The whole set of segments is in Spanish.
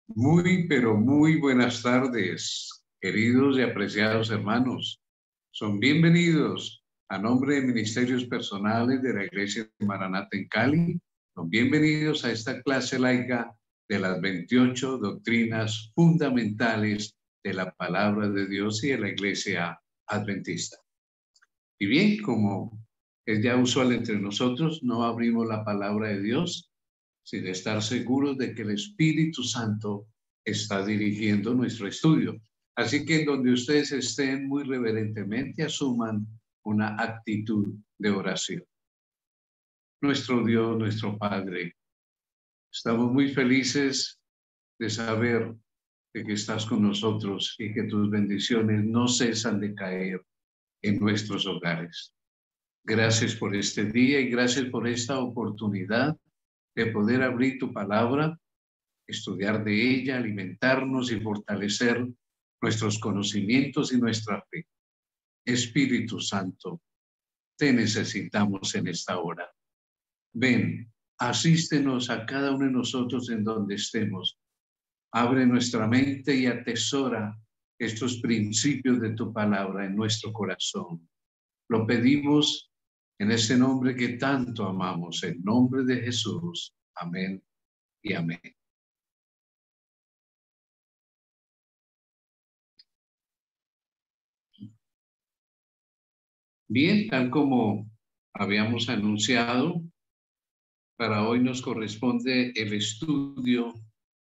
Muy, pero muy buenas tardes, queridos y apreciados hermanos. Son bienvenidos a nombre de Ministerios Personales de la Iglesia de Maranata en Cali. Son bienvenidos a esta clase laica de las 28 doctrinas fundamentales de la palabra de Dios y de la Iglesia Adventista. Y bien, como es ya usual entre nosotros, no abrimos la palabra de Dios sin estar seguros de que el Espíritu Santo está dirigiendo nuestro estudio. Así que en donde ustedes estén, muy reverentemente asuman una actitud de oración. Nuestro Dios, nuestro Padre, estamos muy felices de saber de que estás con nosotros y que tus bendiciones no cesan de caer en nuestros hogares. Gracias por este día y gracias por esta oportunidad de poder abrir tu palabra, estudiar de ella, alimentarnos y fortalecer nuestros conocimientos y nuestra fe. Espíritu Santo, te necesitamos en esta hora. Ven, asístenos a cada uno de nosotros en donde estemos. Abre nuestra mente y atesora estos principios de tu palabra en nuestro corazón. Lo pedimos en ese nombre que tanto amamos, en nombre de Jesús. Amén y amén. Bien, tal como habíamos anunciado, para hoy nos corresponde el estudio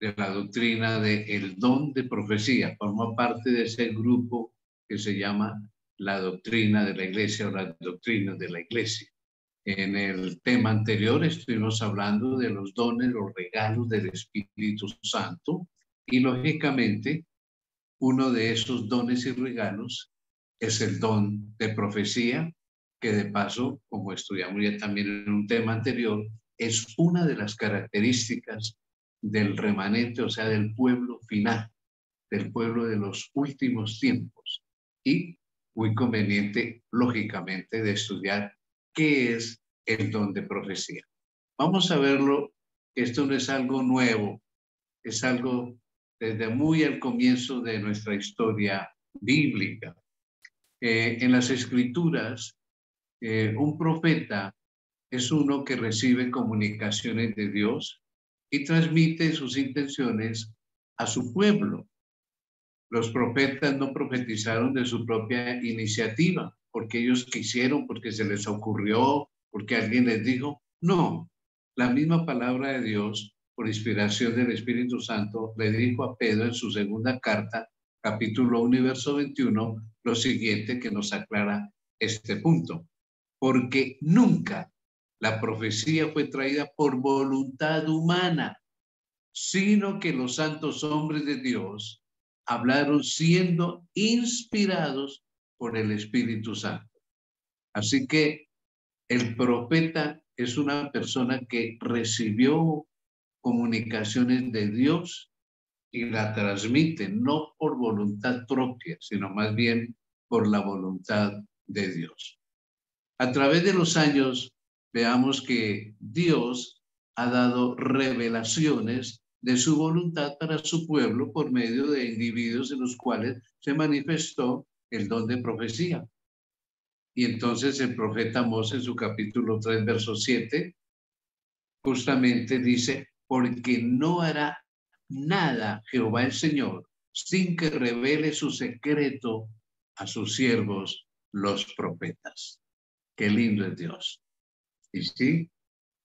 de la doctrina del don de profecía. Forma parte de ese grupo que se llama la doctrina de la iglesia o las doctrinas de la iglesia. En el tema anterior estuvimos hablando de los dones, los regalos del Espíritu Santo y lógicamente uno de esos dones y regalos es el don de profecía, que de paso, como estudiamos ya también en un tema anterior, es una de las características del remanente, o sea, del pueblo final, del pueblo de los últimos tiempos. Y muy conveniente, lógicamente, de estudiar qué es el don de profecía. Vamos a verlo, esto no es algo nuevo, es algo desde muy al comienzo de nuestra historia bíblica. En las escrituras, un profeta es uno que recibe comunicaciones de Dios y transmite sus intenciones a su pueblo. Los profetas no profetizaron de su propia iniciativa, porque ellos quisieron, porque se les ocurrió, porque alguien les dijo. No, la misma palabra de Dios, por inspiración del Espíritu Santo, le dijo a Pedro en su segunda carta, capítulo 1 y verso 21, lo siguiente que nos aclara este punto. Porque nunca la profecía fue traída por voluntad humana, sino que los santos hombres de Dios hablaron siendo inspirados por el Espíritu Santo. Así que el profeta es una persona que recibió comunicaciones de Dios y la transmite no por voluntad propia, sino más bien por la voluntad de Dios. A través de los años, veamos que Dios ha dado revelaciones de su voluntad para su pueblo por medio de individuos en los cuales se manifestó el don de profecía. Y entonces el profeta Amós en su capítulo 3, verso 7, justamente dice, porque no hará nada Jehová el Señor sin que revele su secreto a sus siervos, los profetas. Qué lindo es Dios. Y sí,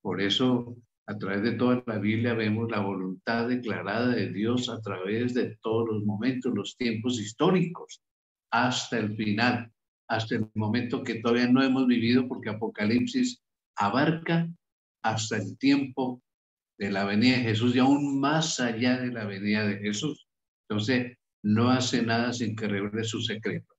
por eso a través de toda la Biblia vemos la voluntad declarada de Dios a través de todos los momentos, los tiempos históricos, hasta el final, hasta el momento que todavía no hemos vivido, porque Apocalipsis abarca hasta el tiempo de la venida de Jesús y aún más allá de la venida de Jesús. Entonces, no hace nada sin que revele su secreto.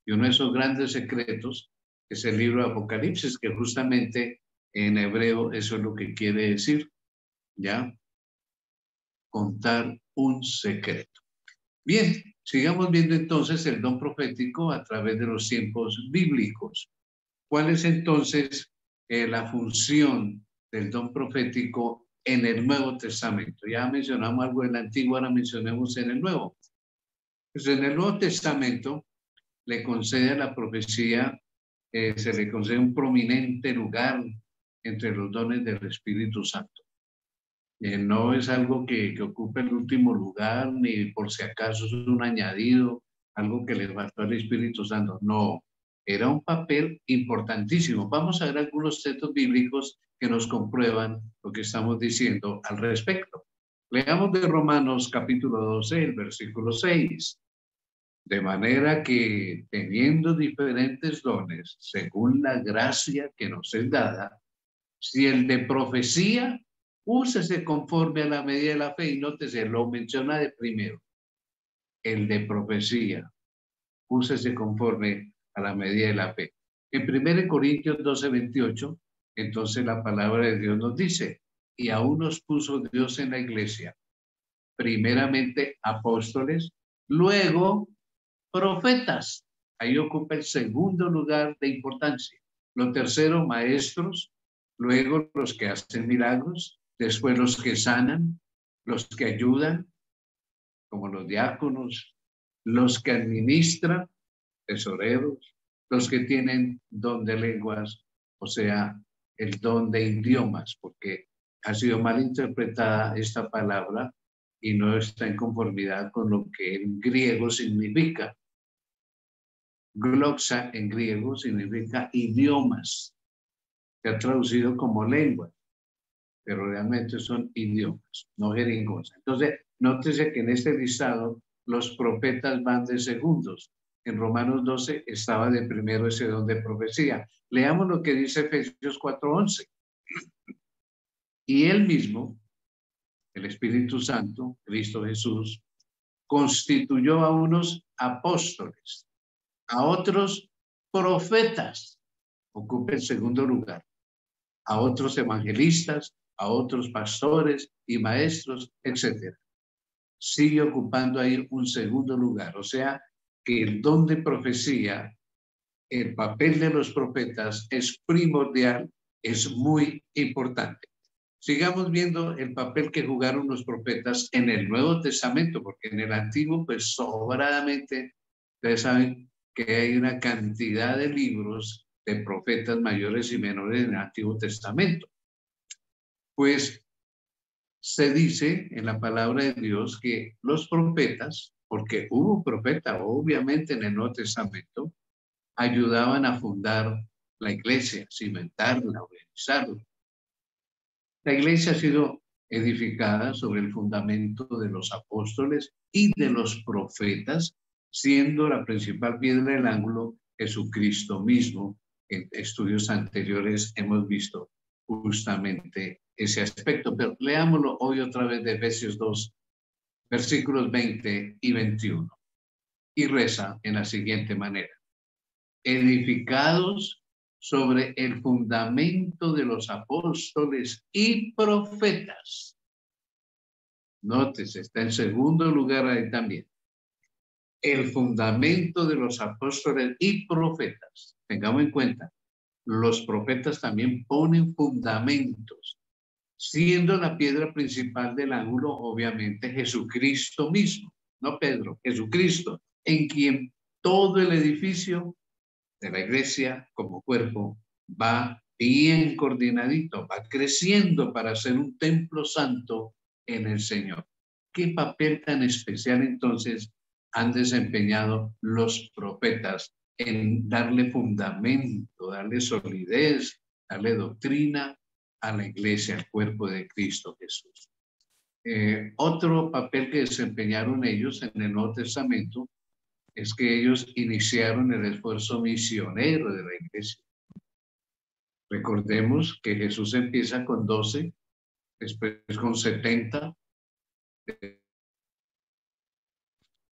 Y uno de esos grandes secretos es el libro de Apocalipsis, que justamente en hebreo eso es lo que quiere decir, ¿ya? Contar un secreto. Bien, sigamos viendo entonces el don profético a través de los tiempos bíblicos. ¿Cuál es entonces la función del don profético en el Nuevo Testamento. Ya mencionamos algo del Antiguo, ahora mencionemos en el Nuevo. Pues en el Nuevo Testamento le concede a la profecía, se le concede un prominente lugar entre los dones del Espíritu Santo. No es algo que ocupe el último lugar, ni por si acaso es un añadido, algo que le faltó al Espíritu Santo. No, era un papel importantísimo. Vamos a ver algunos textos bíblicos que nos comprueban lo que estamos diciendo al respecto. Leamos de Romanos capítulo 12, el versículo 6. De manera que teniendo diferentes dones, según la gracia que nos es dada, si el de profecía, úsese conforme a la medida de la fe, y nótese, lo menciona de primero. El de profecía, úsese conforme a la medida de la fe. En 1 Corintios 12, 28, entonces la palabra de Dios nos dice, y aún nos puso Dios en la iglesia, primeramente apóstoles, luego profetas. Ahí ocupa el segundo lugar de importancia. Lo tercero, maestros, luego los que hacen milagros, después los que sanan, los que ayudan, como los diáconos, los que administran, tesoreros, los que tienen don de lenguas, o sea, el don de idiomas, porque ha sido mal interpretada esta palabra y no está en conformidad con lo que en griego significa. Gloxa en griego significa idiomas, se ha traducido como lengua, pero realmente son idiomas, no jeringonza. Entonces, nótese que en este listado los profetas van de segundos. En Romanos 12 estaba de primero ese don de profecía. Leamos lo que dice Efesios 4:11. Y él mismo, el Espíritu Santo, Cristo Jesús, constituyó a unos apóstoles, a otros profetas, ocupa el segundo lugar, a otros evangelistas, a otros pastores y maestros, etc. Sigue ocupando ahí un segundo lugar, o sea que el don de profecía, el papel de los profetas es primordial, es muy importante. Sigamos viendo el papel que jugaron los profetas en el Nuevo Testamento, porque en el Antiguo, pues sobradamente, ustedes saben que hay una cantidad de libros de profetas mayores y menores en el Antiguo Testamento. Pues se dice en la palabra de Dios que los profetas, porque hubo profeta obviamente en el Nuevo Testamento, ayudaban a fundar la iglesia, cimentarla, organizarla. La iglesia ha sido edificada sobre el fundamento de los apóstoles y de los profetas, siendo la principal piedra del ángulo Jesucristo mismo. En estudios anteriores hemos visto justamente ese aspecto, pero leámoslo hoy otra vez de Efesios 2, versículos 20 y 21. Y reza en la siguiente manera. Edificados sobre el fundamento de los apóstoles y profetas. Nótese, está en segundo lugar ahí también. El fundamento de los apóstoles y profetas. Tengamos en cuenta, los profetas también ponen fundamentos, siendo la piedra principal del ángulo, obviamente, Jesucristo mismo, no Pedro, Jesucristo, en quien todo el edificio de la iglesia como cuerpo va bien coordinadito, va creciendo para ser un templo santo en el Señor. ¿Qué papel tan especial entonces han desempeñado los profetas en darle fundamento, darle solidez, darle doctrina a la iglesia, al cuerpo de Cristo Jesús? Otro papel que desempeñaron ellos en el Nuevo Testamento es que ellos iniciaron el esfuerzo misionero de la iglesia. Recordemos que Jesús empieza con 12, después con 70,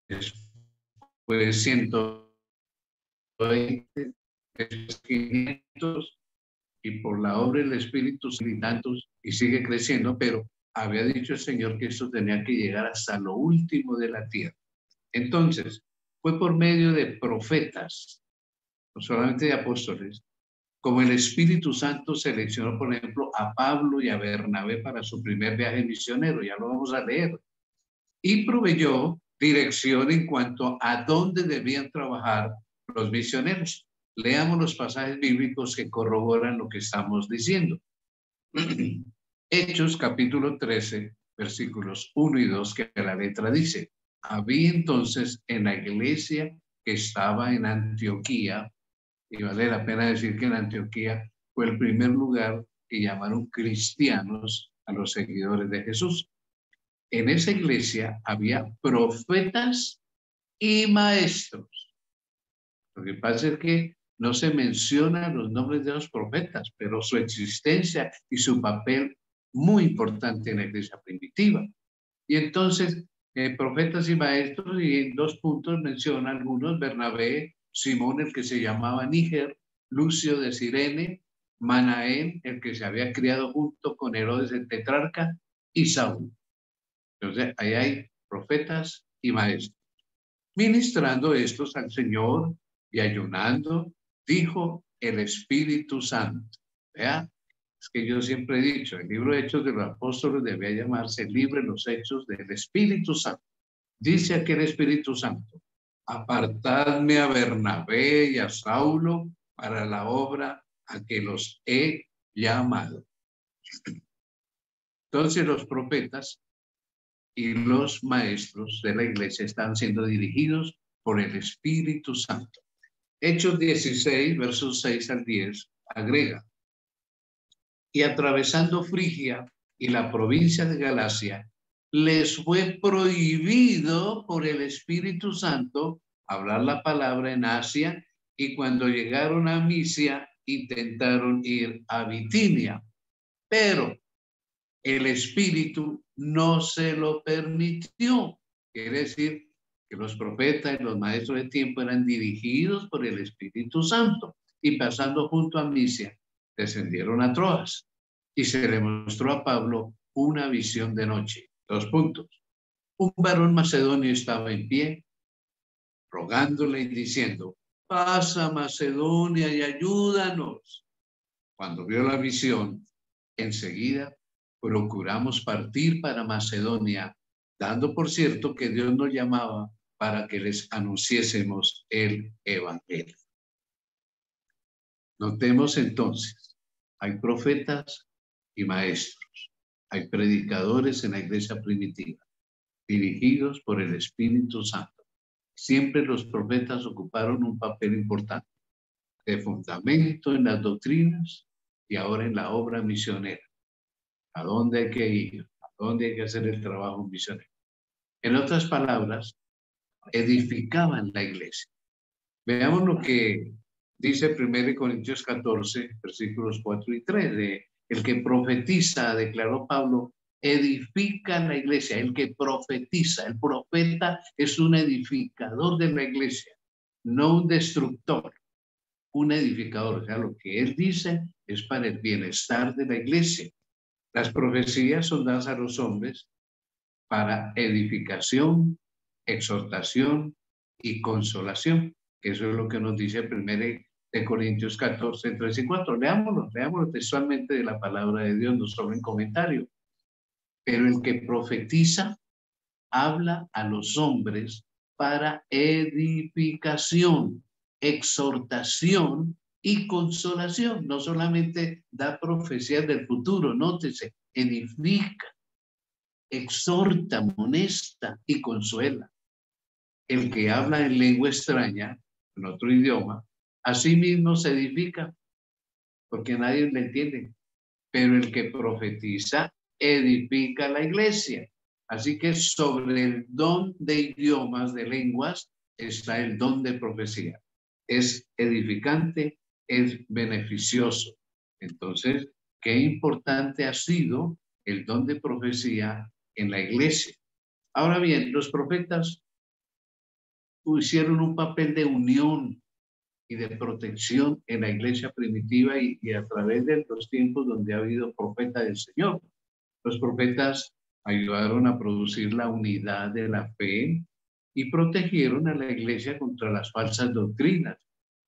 después 120, después 500, y por la obra del Espíritu y tantos, y sigue creciendo, pero había dicho el Señor que esto tenía que llegar hasta lo último de la tierra. Entonces, fue por medio de profetas, no solamente de apóstoles, como el Espíritu Santo seleccionó, por ejemplo, a Pablo y a Bernabé para su primer viaje misionero, ya lo vamos a leer, y proveyó dirección en cuanto a dónde debían trabajar los misioneros. Leamos los pasajes bíblicos que corroboran lo que estamos diciendo. Hechos capítulo 13, versículos 1 y 2, que la letra dice: había entonces en la iglesia que estaba en Antioquía, y vale la pena decir que en Antioquía fue el primer lugar que llamaron cristianos a los seguidores de Jesús. En esa iglesia había profetas y maestros. Lo que pasa es que no se mencionan los nombres de los profetas, pero su existencia y su papel muy importante en la iglesia primitiva. Y entonces, profetas y maestros, y en 2 puntos menciona algunos: Bernabé, Simón, el que se llamaba Níger, Lucio de Cirene, Manaén, el que se había criado junto con Herodes el tetrarca, y Saúl. Entonces, ahí hay profetas y maestros. Ministrando estos al Señor y ayunando, dijo el Espíritu Santo. ¿Vea? Es que yo siempre he dicho, el libro de Hechos de los Apóstoles debía llamarse el libro de los Hechos del Espíritu Santo. Dice aquí el Espíritu Santo: apartadme a Bernabé y a Saulo para la obra a que los he llamado. Entonces los profetas y los maestros de la iglesia están siendo dirigidos por el Espíritu Santo. Hechos 16, versos 6 al 10, agrega: y atravesando Frigia y la provincia de Galacia, les fue prohibido por el Espíritu Santo hablar la palabra en Asia, y cuando llegaron a Misia, intentaron ir a Bitinia, pero el Espíritu no se lo permitió. Quiere decir que los profetas y los maestros de tiempo eran dirigidos por el Espíritu Santo, y pasando junto a Misia, descendieron a Troas, y se le mostró a Pablo una visión de noche. 2 puntos. Un varón macedonio estaba en pie, rogándole y diciendo: pasa Macedonia y ayúdanos. Cuando vio la visión, enseguida procuramos partir para Macedonia, dando por cierto que Dios nos llamaba para que les anunciésemos el evangelio. Notemos entonces, hay profetas y maestros, hay predicadores en la iglesia primitiva, dirigidos por el Espíritu Santo. Siempre los profetas ocuparon un papel importante, de fundamento en las doctrinas y ahora en la obra misionera. ¿A dónde hay que ir? ¿A dónde hay que hacer el trabajo misionero? En otras palabras, edificaban la iglesia. Veamos lo que dice 1 Corintios 14, versículos 4 y 3. El que profetiza, declaró Pablo, edifica la iglesia. El que profetiza, el profeta es un edificador de la iglesia, no un destructor, un edificador. O sea, lo que él dice es para el bienestar de la iglesia. Las profecías son dadas a los hombres para edificación, exhortación y consolación. Eso es lo que nos dice 1 Corintios 14, 3 y 4. Leámoslo textualmente de la palabra de Dios, no solo en comentario. Pero el que profetiza habla a los hombres para edificación, exhortación y consolación. No solamente da profecías del futuro, nótese, edifica, exhorta, amonesta y consuela. El que habla en lengua extraña, en otro idioma, a sí mismo se edifica, porque nadie le entiende. Pero el que profetiza edifica la iglesia. Así que sobre el don de idiomas, de lenguas, está el don de profecía. Es edificante, es beneficioso. Entonces, qué importante ha sido el don de profecía en la iglesia. Ahora bien, los profetas hicieron un papel de unión y de protección en la iglesia primitiva y a través de los tiempos donde ha habido profeta del Señor. Los profetas ayudaron a producir la unidad de la fe y protegieron a la iglesia contra las falsas doctrinas.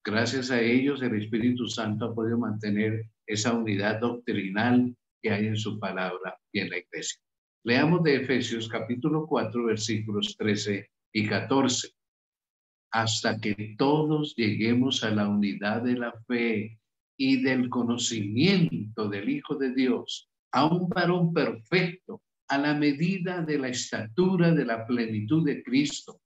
Gracias a ellos, el Espíritu Santo ha podido mantener esa unidad doctrinal que hay en su palabra y en la iglesia. Leamos de Efesios capítulo 4, versículos 13 y 14. Hasta que todos lleguemos a la unidad de la fe y del conocimiento del Hijo de Dios, a un varón perfecto, a la medida de la estatura de la plenitud de Cristo,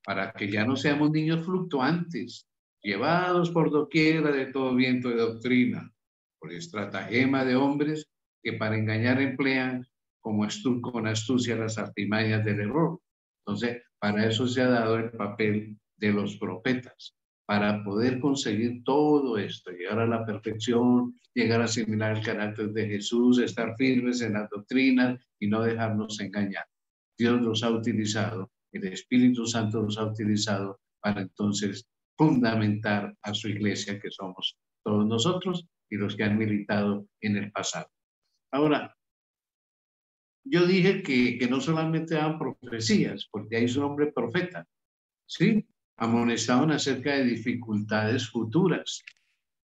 para que ya no seamos niños fluctuantes, llevados por doquiera de todo viento de doctrina, por estratagema de hombres que para engañar emplean con astucia las artimañas del error. Entonces, para eso se ha dado el papel de los profetas, para poder conseguir todo esto, llegar a la perfección, llegar a asimilar el carácter de Jesús, estar firmes en las doctrinas y no dejarnos engañar. Dios los ha utilizado, el Espíritu Santo los ha utilizado para entonces fundamentar a su iglesia, que somos todos nosotros y los que han militado en el pasado. Ahora, yo dije que no solamente daban profecías, porque hay su nombre profeta, ¿sí? Amonestaban acerca de dificultades futuras,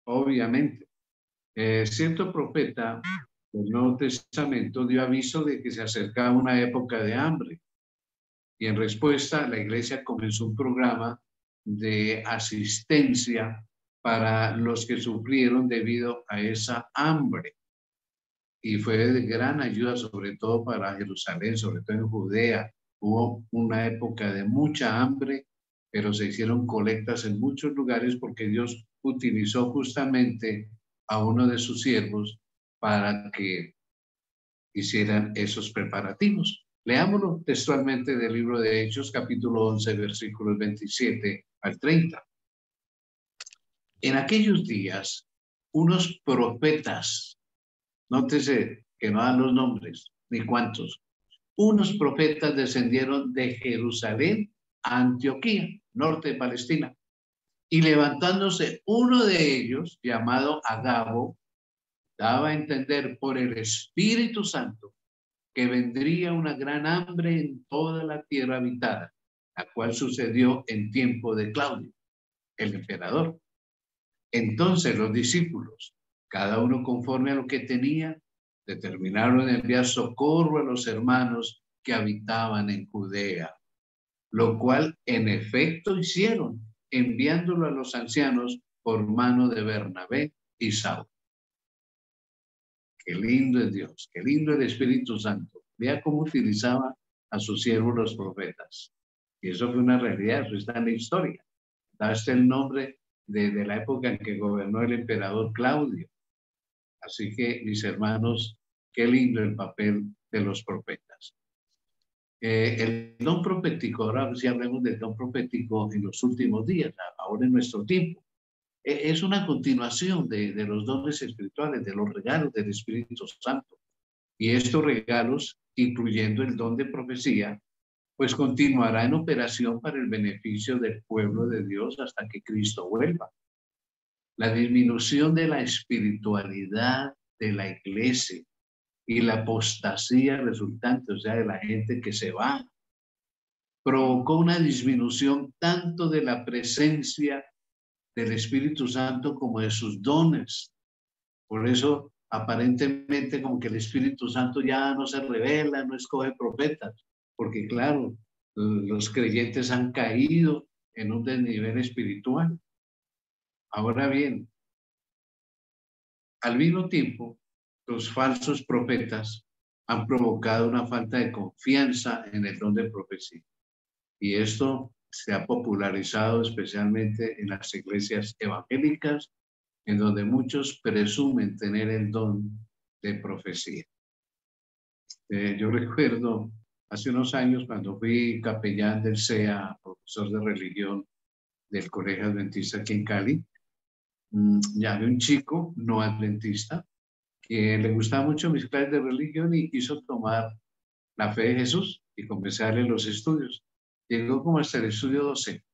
obviamente. Cierto profeta del Nuevo Testamento dio aviso de que se acercaba una época de hambre. Y en respuesta, la iglesia comenzó un programa de asistencia para los que sufrieron debido a esa hambre. Y fue de gran ayuda, sobre todo para Jerusalén, sobre todo en Judea. Hubo una época de mucha hambre, pero se hicieron colectas en muchos lugares porque Dios utilizó justamente a uno de sus siervos para que hicieran esos preparativos. Leámoslo textualmente del libro de Hechos, capítulo 11, versículos 27 al 30. En aquellos días, unos profetas, nótese que no dan los nombres, ni cuántos, unos profetas descendieron de Jerusalén a Antioquía, norte de Palestina, y levantándose uno de ellos, llamado Agabo, daba a entender por el Espíritu Santo que vendría una gran hambre en toda la tierra habitada, la cual sucedió en tiempo de Claudio, el emperador. Entonces los discípulos, cada uno conforme a lo que tenía, determinaron enviar socorro a los hermanos que habitaban en Judea, lo cual en efecto hicieron, enviándolo a los ancianos por mano de Bernabé y Saulo. Qué lindo es Dios, qué lindo el Espíritu Santo. Vea cómo utilizaba a sus siervos los profetas. Y eso fue una realidad, eso está en la historia. Da este el nombre de la época en que gobernó el emperador Claudio. Así que, mis hermanos, qué lindo el papel de los profetas. El don profético, ahora sí hablemos del don profético en los últimos días, ahora en nuestro tiempo. Es una continuación de los dones espirituales, de los regalos del Espíritu Santo. Y estos regalos, incluyendo el don de profecía, pues continuará en operación para el beneficio del pueblo de Dios hasta que Cristo vuelva. La disminución de la espiritualidad de la iglesia y la apostasía resultante, o sea, de la gente que se va, provocó una disminución tanto de la presencia del Espíritu Santo como de sus dones. Por eso, aparentemente, como que el Espíritu Santo ya no se revela, no escoge profetas, porque claro, los creyentes han caído en un desnivel espiritual. Ahora bien, al mismo tiempo, los falsos profetas han provocado una falta de confianza en el don de profecía. Y esto se ha popularizado especialmente en las iglesias evangélicas, en donde muchos presumen tener el don de profecía. Yo recuerdo hace unos años cuando fui capellán del CEA, profesor de religión del Colegio Adventista aquí en Cali, llamé a un chico no adventista que le gustaba mucho mis clases de religión y quiso tomar la fe de Jesús y comencé a darle los estudios. Llegó como hasta el estudio 12,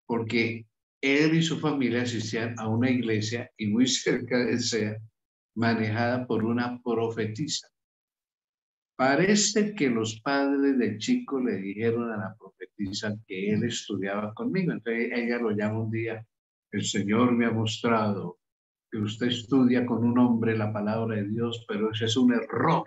porque él y su familia asistían a una iglesia y muy cerca del CEA, manejada por una profetisa. Parece que los padres del chico le dijeron a la profetisa que él estudiaba conmigo. Entonces ella lo llama un día, el Señor me ha mostrado que usted estudia con un hombre la palabra de Dios, pero ese es un error.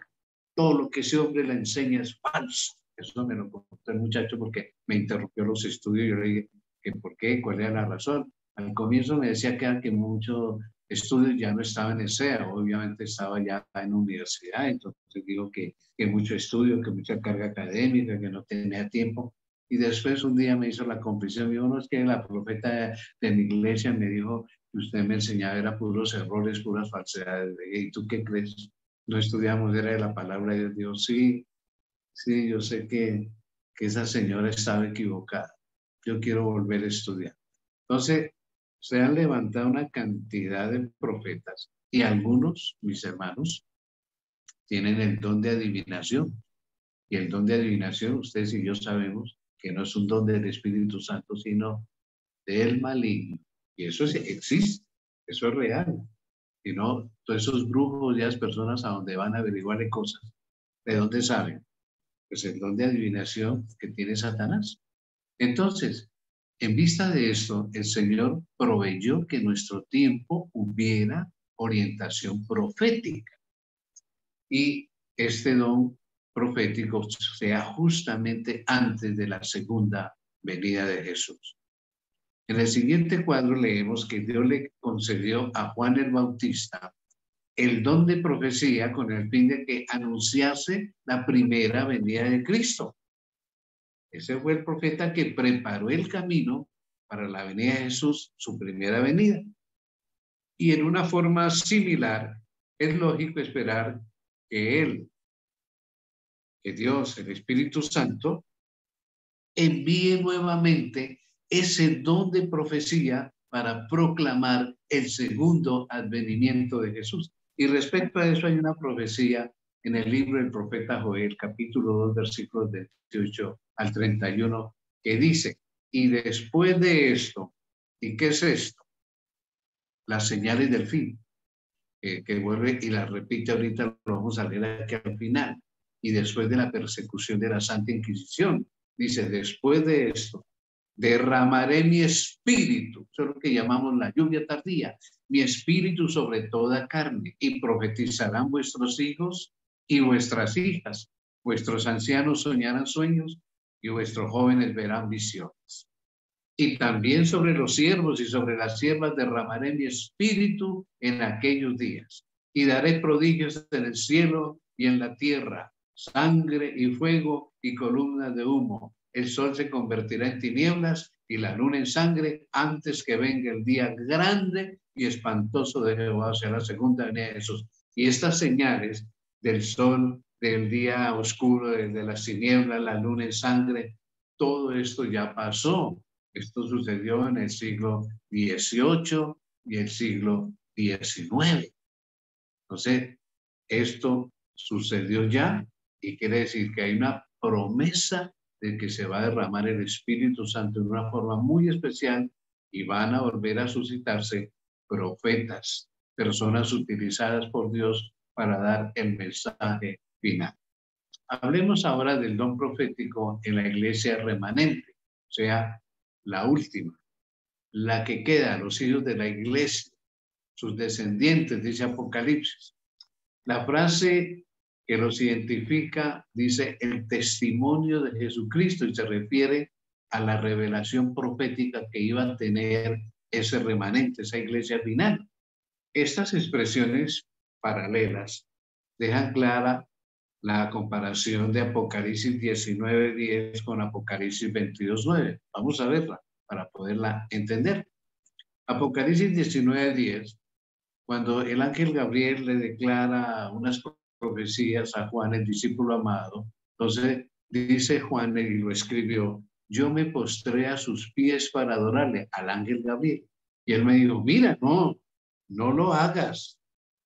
Todo lo que ese hombre le enseña es falso. Eso me lo contó el muchacho porque me interrumpió los estudios. Yo le dije que por qué, cuál era la razón. Al comienzo me decía que muchos estudios ya no estaba en ESEA, obviamente estaba ya en universidad, entonces digo que mucho estudio, que mucha carga académica, que no tenía tiempo. Y después un día me hizo la confesión, dijo, no, es que la profeta de mi iglesia me dijo que usted me enseñaba era puros errores, puras falsedades. ¿Y tú qué crees? No estudiamos, era de la palabra de Dios. Sí, sí, yo sé que esa señora estaba equivocada. Yo quiero volver a estudiar. Entonces, se han levantado una cantidad de profetas y algunos, mis hermanos, tienen el don de adivinación. Y el don de adivinación, ustedes y yo sabemos que no es un don del Espíritu Santo, sino del maligno. Y eso existe, eso es real. Y no, todos esos brujos y las personas a donde van a averiguar cosas, ¿de dónde saben? Pues el don de adivinación que tiene Satanás. Entonces, en vista de esto, el Señor proveyó que en nuestro tiempo hubiera orientación profética. Y este don profético sea justamente antes de la segunda venida de Jesús. En el siguiente cuadro leemos que Dios le concedió a Juan el Bautista el don de profecía con el fin de que anunciase la primera venida de Cristo. Ese fue el profeta que preparó el camino para la venida de Jesús, su primera venida. Y en una forma similar, es lógico esperar que Dios, el Espíritu Santo, envíe nuevamente ese don de profecía para proclamar el segundo advenimiento de Jesús. Y respecto a eso hay una profecía en el libro del profeta Joel, capítulo 2, versículos 28 al 31, que dice, y después de esto, ¿y qué es esto? Las señales del fin, que vuelve y la repite ahorita, lo vamos a leer aquí al final, y después de la persecución de la Santa Inquisición, dice, después de esto, derramaré mi espíritu, eso es lo que llamamos la lluvia tardía, mi espíritu sobre toda carne, y profetizarán vuestros hijos y vuestras hijas, vuestros ancianos soñarán sueños, y vuestros jóvenes verán visiones. Y también sobre los siervos y sobre las siervas derramaré mi espíritu en aquellos días, y daré prodigios en el cielo y en la tierra, sangre y fuego y columnas de humo. El sol se convertirá en tinieblas y la luna en sangre antes que venga el día grande y espantoso de Jehová, o sea, la segunda venida de Jesús. Y estas señales del sol, del día oscuro, de las tinieblas, la luna en sangre, todo esto ya pasó. Esto sucedió en el siglo XVIII y el siglo XIX. Entonces, esto sucedió ya y quiere decir que hay una promesa de que se va a derramar el Espíritu Santo de una forma muy especial y van a volver a suscitarse profetas, personas utilizadas por Dios para dar el mensaje final. Hablemos ahora del don profético en la iglesia remanente, o sea, la última, la que queda, los hijos de la iglesia, sus descendientes, dice Apocalipsis. La frase que los identifica dice el testimonio de Jesucristo y se refiere a la revelación profética que iba a tener ese remanente, esa iglesia final. Estas expresiones paralelas dejan clara la comparación de Apocalipsis 19:10 con Apocalipsis 22:9. Vamos a verla para poderla entender. Apocalipsis 19:10, cuando el ángel Gabriel le declara unas profecías a Juan, el discípulo amado, entonces dice Juan, y lo escribió, yo me postré a sus pies para adorarle al ángel Gabriel. Y él me dijo, mira, no lo hagas.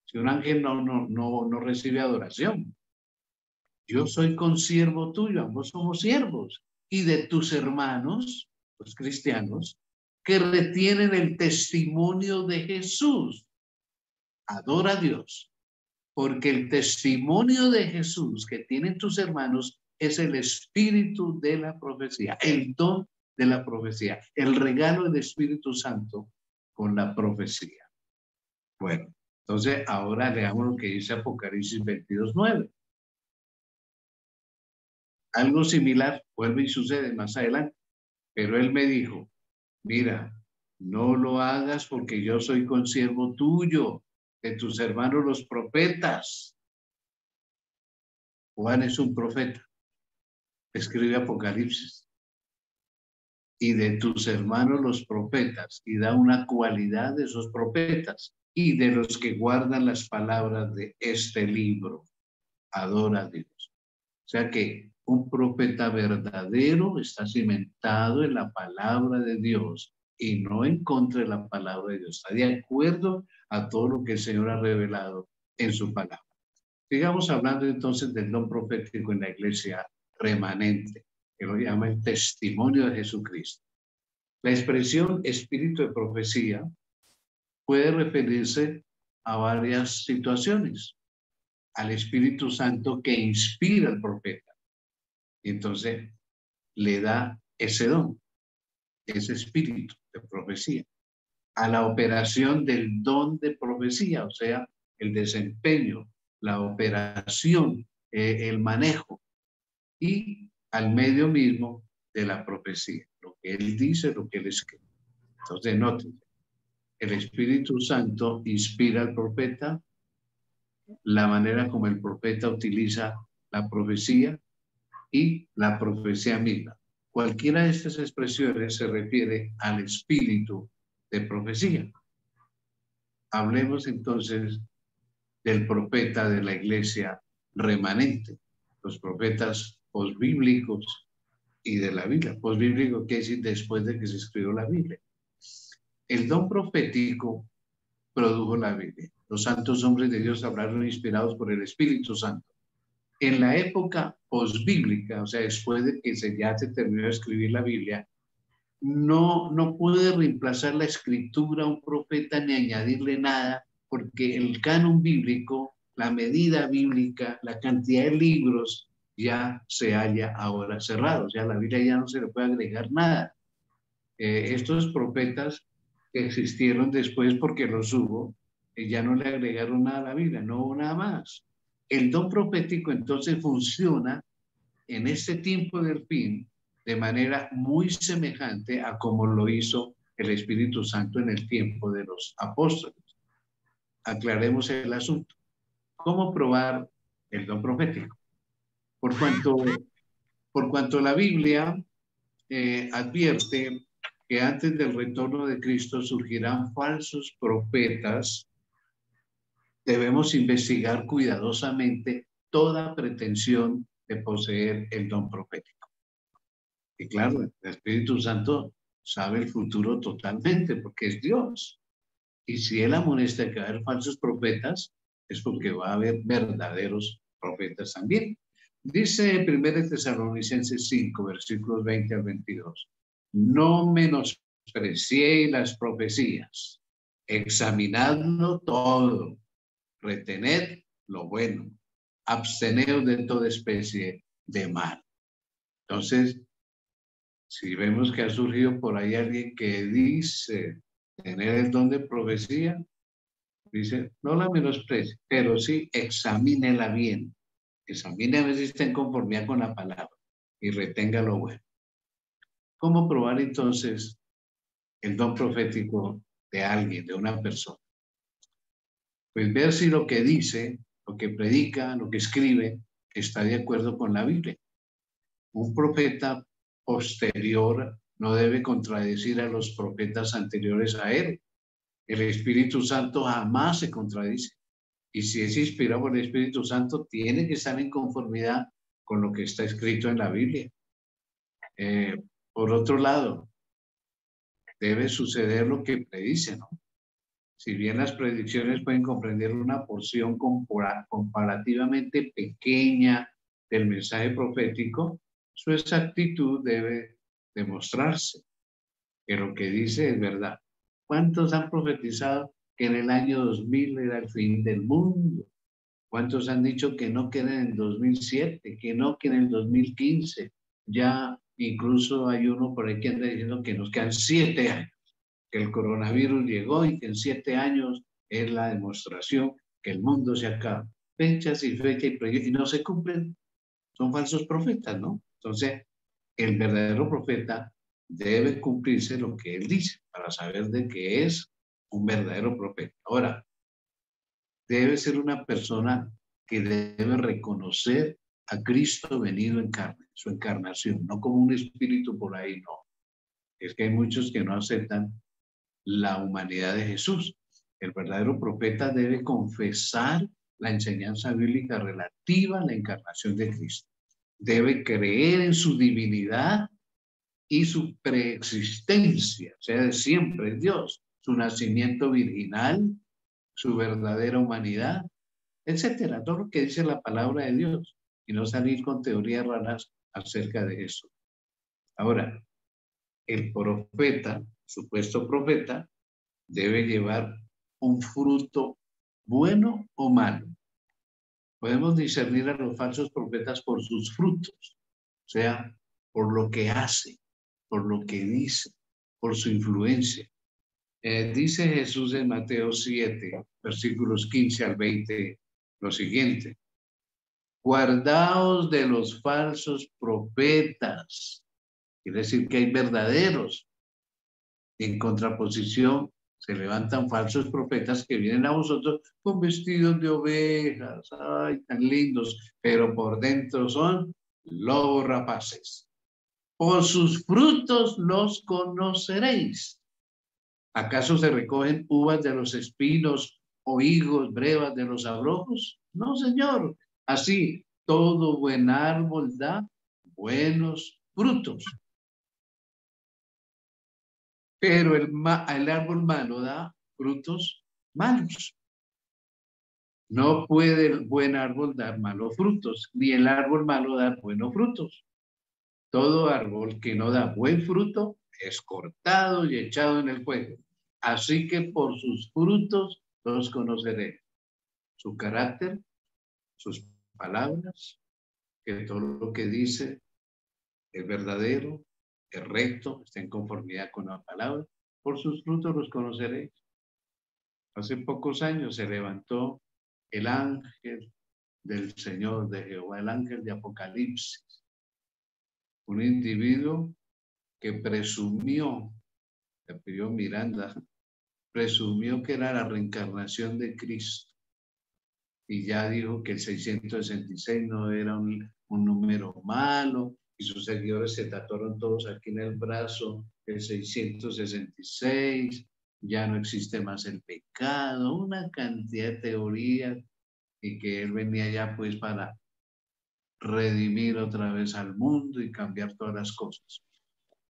Si un ángel no recibe adoración. Yo soy consiervo tuyo, ambos somos siervos, y de tus hermanos, los cristianos, que retienen el testimonio de Jesús. Adora a Dios, porque el testimonio de Jesús que tienen tus hermanos es el espíritu de la profecía, el don de la profecía, el regalo del Espíritu Santo con la profecía. Bueno, entonces ahora leamos lo que dice Apocalipsis 22:9. Algo similar vuelve y sucede más adelante, pero él me dijo, mira, no lo hagas porque yo soy consiervo tuyo, de tus hermanos los profetas. Juan es un profeta, escribe Apocalipsis. Y de tus hermanos los profetas, y da una cualidad de esos profetas, y de los que guardan las palabras de este libro. Adora a Dios. O sea que un profeta verdadero está cimentado en la palabra de Dios y no en contra de la palabra de Dios. Está de acuerdo a todo lo que el Señor ha revelado en su palabra. Sigamos hablando entonces del don profético en la iglesia remanente, que lo llama el testimonio de Jesucristo. La expresión espíritu de profecía puede referirse a varias situaciones. Al Espíritu Santo que inspira al profeta. Y entonces le da ese don, ese espíritu de profecía. A la operación del don de profecía, o sea, el desempeño, la operación, el manejo. Y al medio mismo de la profecía, lo que él dice, lo que él escribe. Entonces, noten, el Espíritu Santo inspira al profeta, la manera como el profeta utiliza la profecía y la profecía misma. Cualquiera de estas expresiones se refiere al espíritu de profecía. Hablemos entonces del profeta de la iglesia remanente, los profetas posbíblicos y de la Biblia. Posbíblico quiere decir después de que se escribió la Biblia. El don profético produjo la Biblia. Los santos hombres de Dios hablaron inspirados por el Espíritu Santo. En la época posbíblica, o sea, después de que ya se terminó de escribir la Biblia, no puede reemplazar la escritura a un profeta ni añadirle nada, porque el canon bíblico, la medida bíblica, la cantidad de libros ya se halla ahora cerrado. O sea, a la Biblia ya no se le puede agregar nada. Estos profetas que existieron después porque los hubo, ya no le agregaron nada a la Biblia, no hubo nada más. El don profético entonces funciona en este tiempo del fin de manera muy semejante a como lo hizo el Espíritu Santo en el tiempo de los apóstoles. Aclaremos el asunto. ¿Cómo probar el don profético? Por cuanto la Biblia advierte que antes del retorno de Cristo surgirán falsos profetas, debemos investigar cuidadosamente toda pretensión de poseer el don profético. Y claro, el Espíritu Santo sabe el futuro totalmente porque es Dios. Y si Él amonesta que va a haber falsos profetas, es porque va a haber verdaderos profetas también. Dice 1 Tesalonicenses 5, versículos 20 al 22. No menospreciéis las profecías, examinadlo todo, retened lo bueno, absteneos de toda especie de mal. Entonces, si vemos que ha surgido por ahí alguien que dice tener el don de profecía, dice, no la menosprecie, pero sí examínela bien. Examine a ver si está en conformidad con la palabra y retenga lo bueno. ¿Cómo probar entonces el don profético de alguien, de una persona? Pues ver si lo que dice, lo que predica, lo que escribe, está de acuerdo con la Biblia. Un profeta posterior no debe contradecir a los profetas anteriores a él. El Espíritu Santo jamás se contradice. Y si es inspirado por el Espíritu Santo, tiene que estar en conformidad con lo que está escrito en la Biblia. Por otro lado, debe suceder lo que predice, ¿no? Si bien las predicciones pueden comprender una porción comparativamente pequeña del mensaje profético, su exactitud debe demostrarse que lo que dice es verdad. ¿Cuántos han profetizado que en el año 2000 era el fin del mundo? ¿Cuántos han dicho que no, que en el 2007, que no, que en el 2015? Ya incluso hay uno por ahí que anda diciendo que nos quedan 7 años. que el coronavirus llegó y que en 7 años es la demostración que el mundo se acaba. Fechas y fechas y no se cumplen, son falsos profetas, ¿no? Entonces, el verdadero profeta debe cumplirse lo que él dice para saber de qué es un verdadero profeta. Ahora, debe ser una persona que debe reconocer a Cristo venido en carne, su encarnación, no como un espíritu por ahí, no. Es que hay muchos que no aceptan la humanidad de Jesús. El verdadero profeta debe confesar la enseñanza bíblica relativa a la encarnación de Cristo. Debe creer en su divinidad y su preexistencia, o sea, de siempre Dios, su nacimiento virginal, su verdadera humanidad, etcétera, todo lo que dice la palabra de Dios, y no salir con teorías raras acerca de eso. Ahora, el profeta, supuesto profeta, debe llevar un fruto bueno o malo. Podemos discernir a los falsos profetas por sus frutos, o sea, por lo que hace, por lo que dice, por su influencia. Dice Jesús en Mateo 7, versículos 15 al 20, lo siguiente: guardaos de los falsos profetas. Quiere decir que hay verdaderos. En contraposición, se levantan falsos profetas que vienen a vosotros con vestidos de ovejas, ay, tan lindos, pero por dentro son lobos rapaces. Por sus frutos los conoceréis. ¿Acaso se recogen uvas de los espinos o higos, brevas de los abrojos? No, Señor. Así, todo buen árbol da buenos frutos. Pero el árbol malo da frutos malos. No puede el buen árbol dar malos frutos, ni el árbol malo dar buenos frutos. Todo árbol que no da buen fruto es cortado y echado en el fuego. Así que por sus frutos los conoceré. Su carácter, sus palabras, que todo lo que dice es verdadero, es recto, está en conformidad con la palabra. Por sus frutos los conoceréis. Hace pocos años se levantó el ángel del Señor, de Jehová, el ángel de Apocalipsis, un individuo que presumió, le pidió Miranda, presumió que era la reencarnación de Cristo y ya dijo que el 666 no era un número malo y sus seguidores se tatuaron todos aquí en el brazo el 666, ya no existe más el pecado, una cantidad de teorías y que él venía ya pues para redimir otra vez al mundo y cambiar todas las cosas.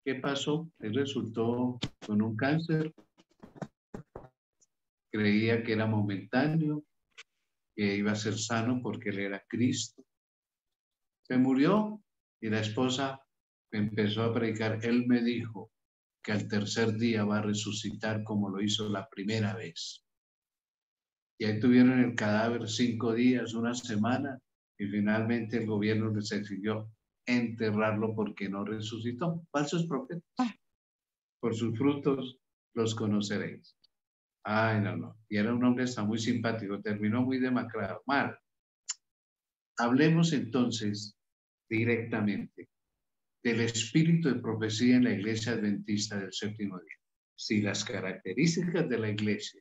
¿Qué pasó? Él resultó con un cáncer, creía que era momentáneo, que iba a ser sano porque él era Cristo. Se murió y la esposa empezó a predicar. Él me dijo que al tercer día va a resucitar como lo hizo la primera vez. Y ahí tuvieron el cadáver 5 días, una semana, y finalmente el gobierno les exigió enterrarlo porque no resucitó. Falsos profetas. Por sus frutos los conoceréis. Ay, no, no. Y era un hombre está muy simpático, terminó muy demacrado. Mal. Hablemos entonces directamente del espíritu de profecía en la iglesia adventista del séptimo día. Si las características de la iglesia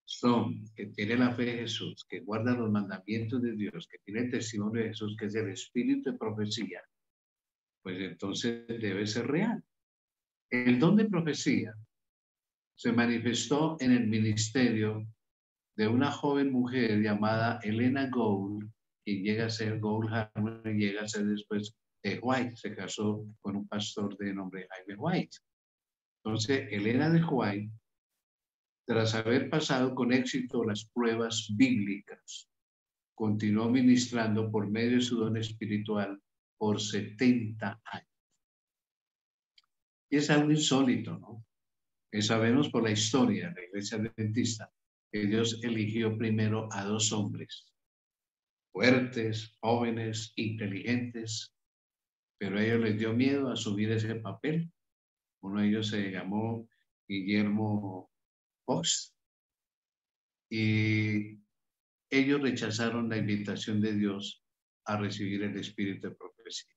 son que tiene la fe de Jesús, que guarda los mandamientos de Dios, que tiene el testimonio de Jesús, que es el espíritu de profecía, pues entonces debe ser real. El don de profecía se manifestó en el ministerio de una joven mujer llamada Elena Gould, quien llega a ser Gould Harmon, llega a ser después de White, se casó con un pastor de nombre Jaime White. Entonces, Elena de White, tras haber pasado con éxito las pruebas bíblicas, continuó ministrando por medio de su don espiritual por 70 años. Y es algo insólito, ¿no? Que sabemos por la historia de la iglesia adventista que Dios eligió primero a 2 hombres, fuertes, jóvenes, inteligentes, pero a ellos les dio miedo asumir ese papel. Uno de ellos se llamó Guillermo Fox, y ellos rechazaron la invitación de Dios a recibir el espíritu de profecía.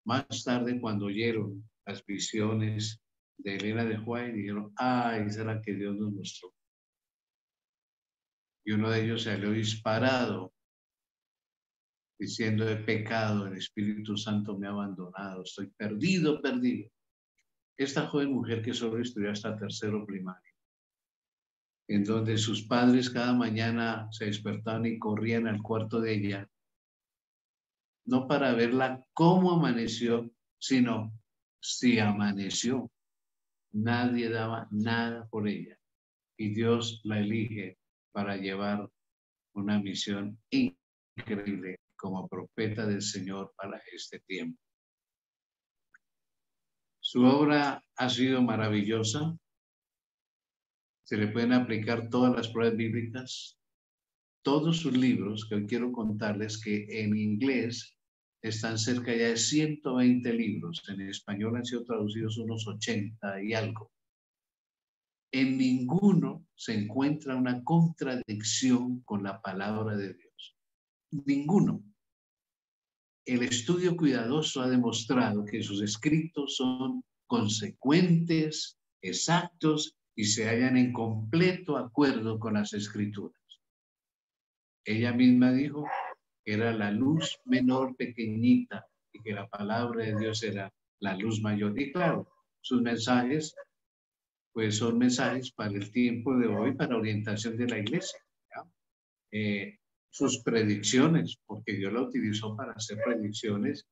Más tarde, cuando oyeron las visiones de Elena de White, dijeron, esa es la que Dios nos mostró. Y uno de ellos salió disparado, diciendo, he pecado, el Espíritu Santo me ha abandonado, estoy perdido, perdido. Esta joven mujer que solo estudió hasta tercero primario, en donde sus padres cada mañana se despertaban y corrían al cuarto de ella, no para verla cómo amaneció, sino si amaneció. Nadie daba nada por ella. Y Dios la elige para llevar una misión increíble como profeta del Señor para este tiempo. Su obra ha sido maravillosa. Se le pueden aplicar todas las pruebas bíblicas. Todos sus libros, que hoy quiero contarles que en inglés están cerca ya de 120 libros. En español han sido traducidos unos 80 y algo. En ninguno se encuentra una contradicción con la palabra de Dios. Ninguno. El estudio cuidadoso ha demostrado que sus escritos son consecuentes, exactos y se hallan en completo acuerdo con las escrituras. Ella misma dijo que era la luz menor pequeñita y que la palabra de Dios era la luz mayor. Y claro, sus mensajes pues son mensajes para el tiempo de hoy, para orientación de la iglesia. Sus predicciones, porque Dios la utilizó para hacer predicciones,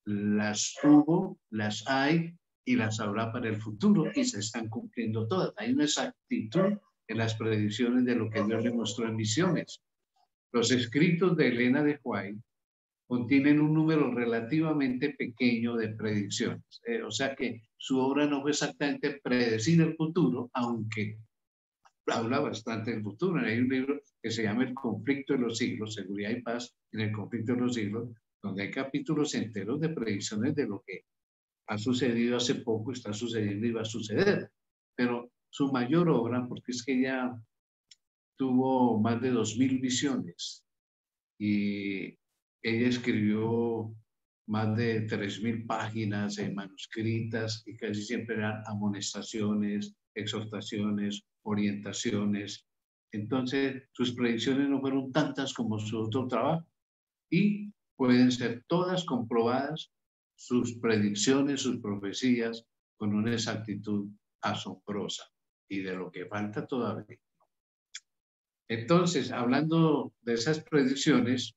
las hubo, las hay y las habrá para el futuro y se están cumpliendo todas. Hay una exactitud en las predicciones de lo que Dios le mostró en visiones. Los escritos de Elena de White contienen un número relativamente pequeño de predicciones. O sea que su obra no fue exactamente predecir el futuro, aunque habla bastante del futuro. Hay un libro que se llama El conflicto de los siglos, Seguridad y Paz en el conflicto de los siglos, donde hay capítulos enteros de predicciones de lo que ha sucedido hace poco, está sucediendo y va a suceder. Pero su mayor obra, porque es que ella tuvo más de 2000 visiones y ella escribió más de 3000 páginas manuscritas y casi siempre eran amonestaciones, exhortaciones, orientaciones. Entonces, sus predicciones no fueron tantas como su otro trabajo y pueden ser todas comprobadas, sus predicciones, sus profecías, con una exactitud asombrosa y de lo que falta todavía. Entonces, hablando de esas predicciones,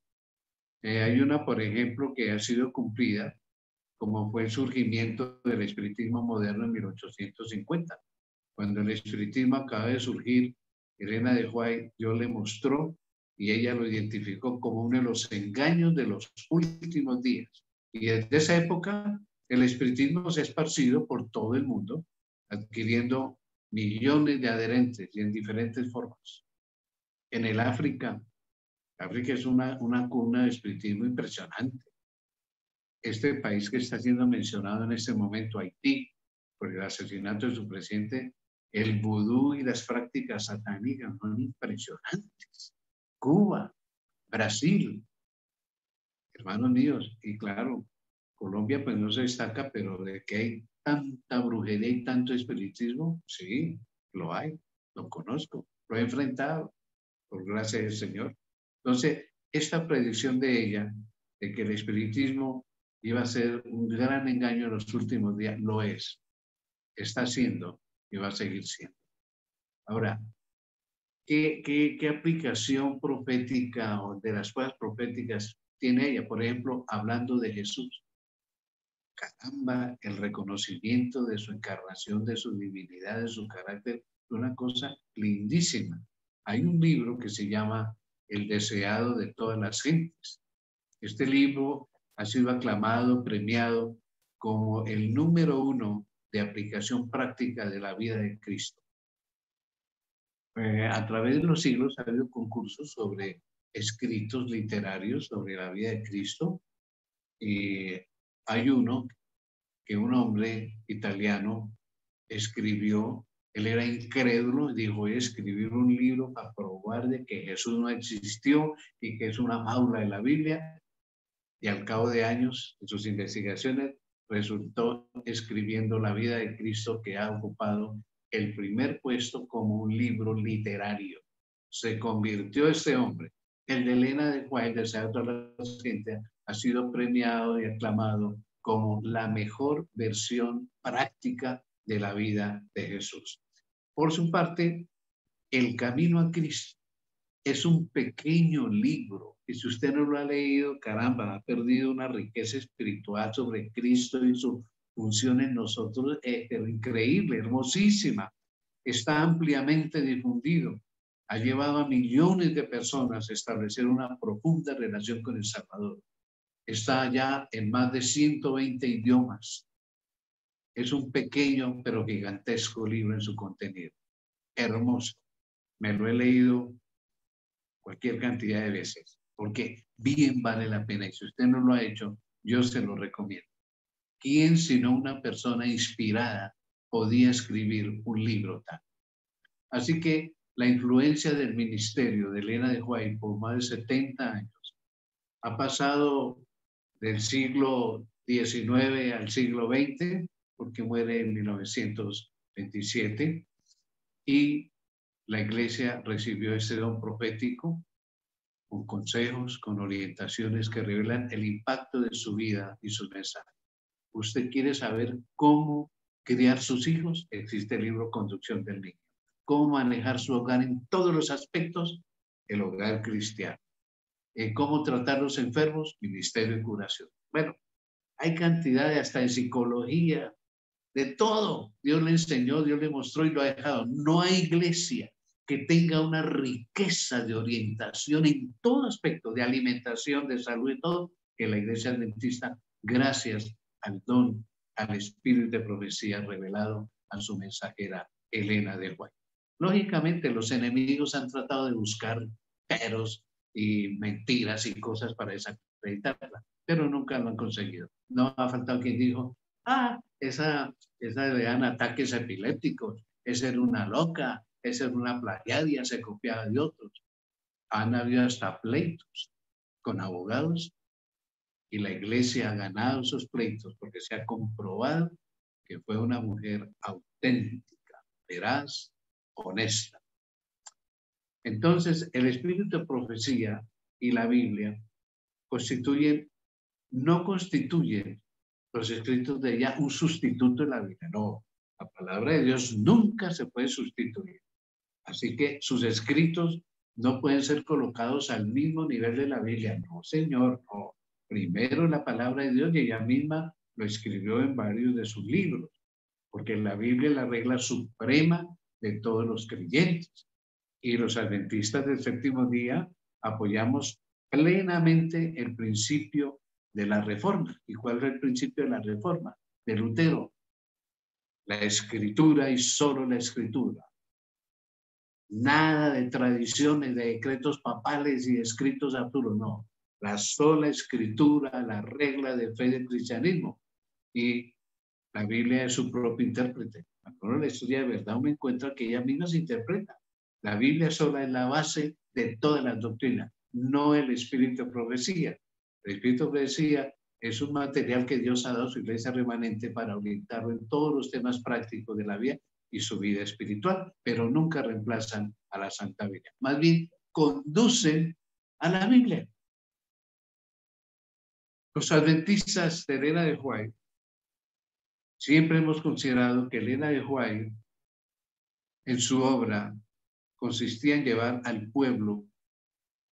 hay una, por ejemplo, que ha sido cumplida, como fue el surgimiento del espiritismo moderno en 1850. Cuando el espiritismo acaba de surgir, Elena de White, Dios le mostró y ella lo identificó como uno de los engaños de los últimos días. Y desde esa época, el espiritismo se ha esparcido por todo el mundo, adquiriendo millones de adherentes y en diferentes formas. En el África es una cuna de espiritismo impresionante. Este país que está siendo mencionado en este momento, Haití, por el asesinato de su presidente, el vudú y las prácticas satánicas son impresionantes. Cuba, Brasil, hermanos míos, y claro, Colombia pues no se destaca, pero de que hay tanta brujería y tanto espiritismo, sí, lo hay, lo conozco, lo he enfrentado, por gracia del Señor. Entonces, esta predicción de ella, de que el espiritismo iba a ser un gran engaño en los últimos días, lo es, está siendo y va a seguir siendo. Ahora, ¿qué aplicación profética o de las cosas proféticas tiene ella? Por ejemplo, hablando de Jesús. Caramba, el reconocimiento de su encarnación, de su divinidad, de su carácter, es una cosa lindísima. Hay un libro que se llama El deseado de todas las gentes. Este libro ha sido aclamado, premiado como el número 1 de aplicación práctica de la vida de Cristo. A través de los siglos ha habido concursos sobre escritos literarios sobre la vida de Cristo. Y hay uno que un hombre italiano escribió Él era incrédulo y dijo, voy a escribir un libro para probar de que Jesús no existió y que es una fábula de la Biblia. Y al cabo de años de sus investigaciones resultó escribiendo la vida de Cristo, que ha ocupado el primer puesto como un libro literario. Se convirtió este hombre, el de Elena de White, de toda la gente, ha sido premiado y aclamado como la mejor versión práctica de la vida de Jesús. Por su parte, El Camino a Cristo es un pequeño libro y si usted no lo ha leído, caramba, ha perdido una riqueza espiritual sobre Cristo y su función en nosotros, increíble, hermosísima. Está ampliamente difundido. Ha llevado a millones de personas a establecer una profunda relación con el Salvador. Está ya en más de 120 idiomas. Es un pequeño pero gigantesco libro en su contenido. Hermoso. Me lo he leído cualquier cantidad de veces, porque bien vale la pena. Y si usted no lo ha hecho, yo se lo recomiendo. ¿Quién sino una persona inspirada podía escribir un libro tal? Así que la influencia del ministerio de Elena de White por más de 70 años ha pasado del siglo XIX al siglo XX, porque muere en 1927, y la iglesia recibió ese don profético con consejos, con orientaciones que revelan el impacto de su vida y su mensaje. ¿Usted quiere saber cómo criar sus hijos? Existe el libro Conducción del Niño. ¿Cómo manejar su hogar en todos los aspectos? El hogar cristiano. ¿Cómo tratar a los enfermos? Ministerio de Curación. Bueno, hay cantidad de hasta de psicología, de todo. Dios le enseñó, Dios le mostró y lo ha dejado. No hay iglesia que tenga una riqueza de orientación en todo aspecto, de alimentación, de salud y todo, que la iglesia adventista, gracias al don, al espíritu de profecía revelado a su mensajera Elena de White. Lógicamente, los enemigos han tratado de buscar peros y mentiras y cosas para desacreditarla, pero nunca lo han conseguido. No ha faltado quien dijo, esa le dan ataques epilépticos, esa era una loca, esa era una plagiaria, se copiaba de otros. Han habido hasta pleitos con abogados y la iglesia ha ganado esos pleitos porque se ha comprobado que fue una mujer auténtica, veraz, honesta. Entonces, el espíritu de profecía y la Biblia no constituyen los escritos de ella un sustituto de la Biblia. No, la palabra de Dios nunca se puede sustituir. Así que sus escritos no pueden ser colocados al mismo nivel de la Biblia. No, señor, no. Primero la palabra de Dios y ella misma lo escribió en varios de sus libros, porque la Biblia es la regla suprema de todos los creyentes. Y los adventistas del séptimo día apoyamos plenamente el principio de la reforma. ¿Y cuál es el principio de la reforma? De Lutero. La escritura y solo la escritura. Nada de tradiciones, de decretos papales y escritos absurdos, no. La sola escritura, la regla de fe del cristianismo. Y la Biblia es su propio intérprete. Cuando uno la estudia de verdad, uno encuentra que ella misma se interpreta. La Biblia sola es la base de todas las doctrinas, no el espíritu de profecía. El espíritu de profecía es un material que Dios ha dado a su iglesia remanente para orientarlo en todos los temas prácticos de la vida y su vida espiritual, pero nunca reemplazan a la Santa Biblia. Más bien, conducen a la Biblia. Los adventistas de Elena de White siempre hemos considerado que Elena de White, en su obra, consistía en llevar al pueblo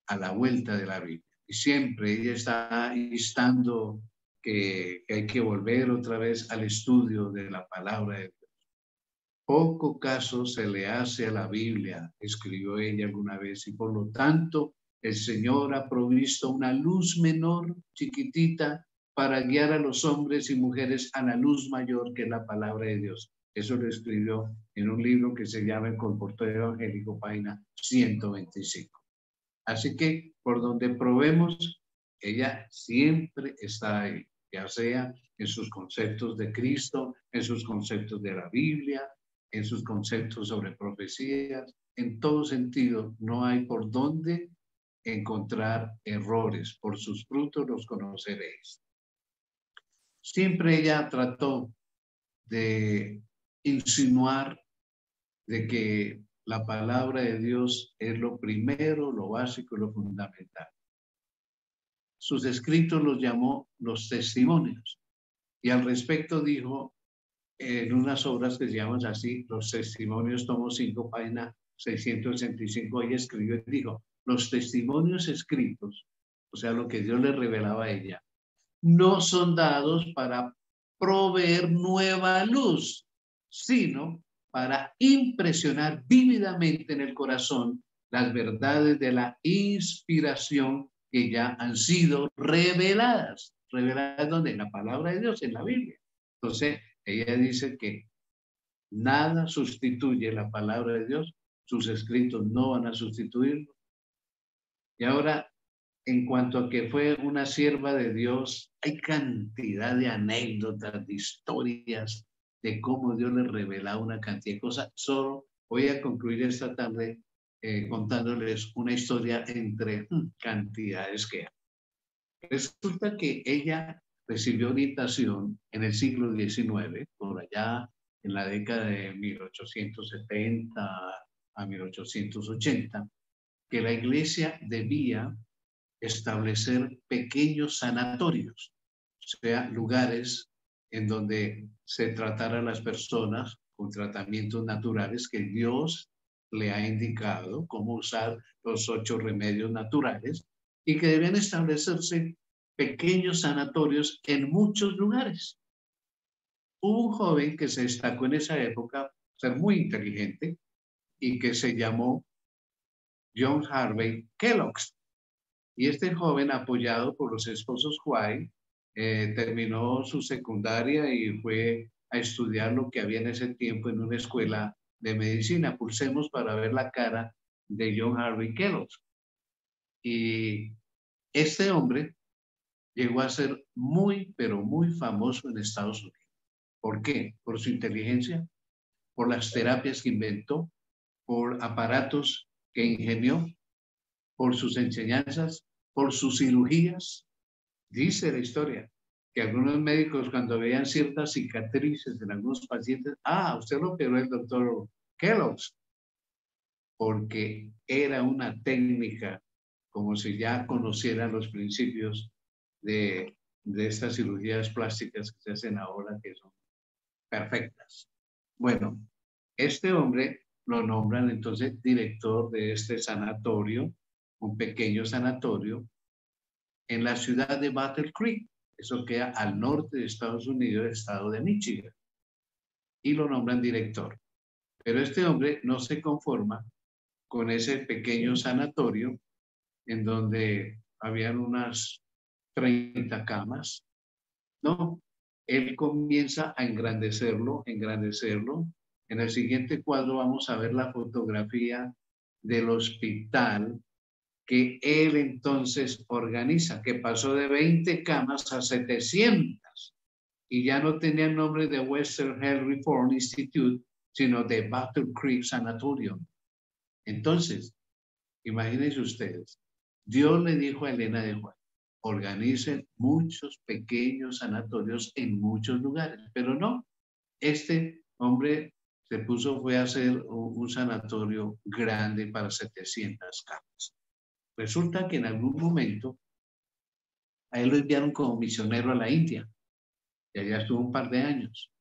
a la vuelta de la Biblia. Y siempre ella está instando que hay que volver otra vez al estudio de la palabra de Dios. Poco caso se le hace a la Biblia, escribió ella alguna vez, y por lo tanto el Señor ha provisto una luz menor, chiquitita, para guiar a los hombres y mujeres a la luz mayor que es la palabra de Dios. Eso lo escribió en un libro que se llama El Colportor Evangélico, página 125. Así que por donde probemos, ella siempre está ahí, ya sea en sus conceptos de Cristo, en sus conceptos de la Biblia, en sus conceptos sobre profecías, en todo sentido, no hay por dónde encontrar errores. Por sus frutos los conoceréis. Siempre ella trató de insinuar de que la palabra de Dios es lo primero, lo básico, lo fundamental. Sus escritos los llamó los testimonios. Y al respecto dijo en unas obras que se llaman así, Los Testimonios, tomo 5, página 665, ella escribió y dijo, los testimonios escritos, o sea, lo que Dios le revelaba a ella, no son dados para proveer nueva luz, sino para impresionar vívidamente en el corazón las verdades de la inspiración que ya han sido reveladas. ¿Reveladas donde? En la palabra de Dios, en la Biblia. Entonces, ella dice que nada sustituye la palabra de Dios, sus escritos no van a sustituirlo. Y ahora, en cuanto a que fue una sierva de Dios, hay cantidad de anécdotas, de historias, de cómo Dios le revelaba una cantidad de cosas. Solo voy a concluir esta tarde contándoles una historia entre cantidades que hay. Resulta que ella recibió orientación en el siglo XIX, por allá en la década de 1870 a 1880, que la iglesia debía establecer pequeños sanatorios, o sea, lugares en donde se tratara a las personas con tratamientos naturales que Dios le ha indicado cómo usar los 8 remedios naturales y que debían establecerse pequeños sanatorios en muchos lugares. Hubo un joven que se destacó en esa época, ser muy inteligente, y que se llamó John Harvey Kellogg. Y este joven, apoyado por los esposos White, terminó su secundaria y fue a estudiar lo que había en ese tiempo en una escuela de medicina. Pulsemos para ver la cara de John Harvey Kellogg. Y este hombre llegó a ser muy, pero muy famoso en Estados Unidos. ¿Por qué? Por su inteligencia, por las terapias que inventó, por aparatos que ingenió, por sus enseñanzas, por sus cirugías. Dice la historia que algunos médicos cuando veían ciertas cicatrices en algunos pacientes, usted lo operó el doctor Kellogg, porque era una técnica como si ya conocieran los principios de estas cirugías plásticas que se hacen ahora, que son perfectas. Bueno, este hombre lo nombran entonces director de este sanatorio, un pequeño sanatorio, en la ciudad de Battle Creek. Eso queda al norte de Estados Unidos, el estado de Michigan. Y lo nombran director. Pero este hombre no se conforma con ese pequeño sanatorio en donde habían unas 30 camas. No, él comienza a engrandecerlo. En el siguiente cuadro vamos a ver la fotografía del hospital que él entonces organiza, que pasó de 20 camas a 700 y ya no tenía el nombre de Western Health Reform Institute, sino de Battle Creek Sanatorium. Entonces, imagínense ustedes, Dios le dijo a Elena de White, organicen muchos pequeños sanatorios en muchos lugares, pero no, este hombre fue a hacer un sanatorio grande para 700 camas. Resulta que en algún momento a él lo enviaron como misionero a la India y allá estuvo un par de años.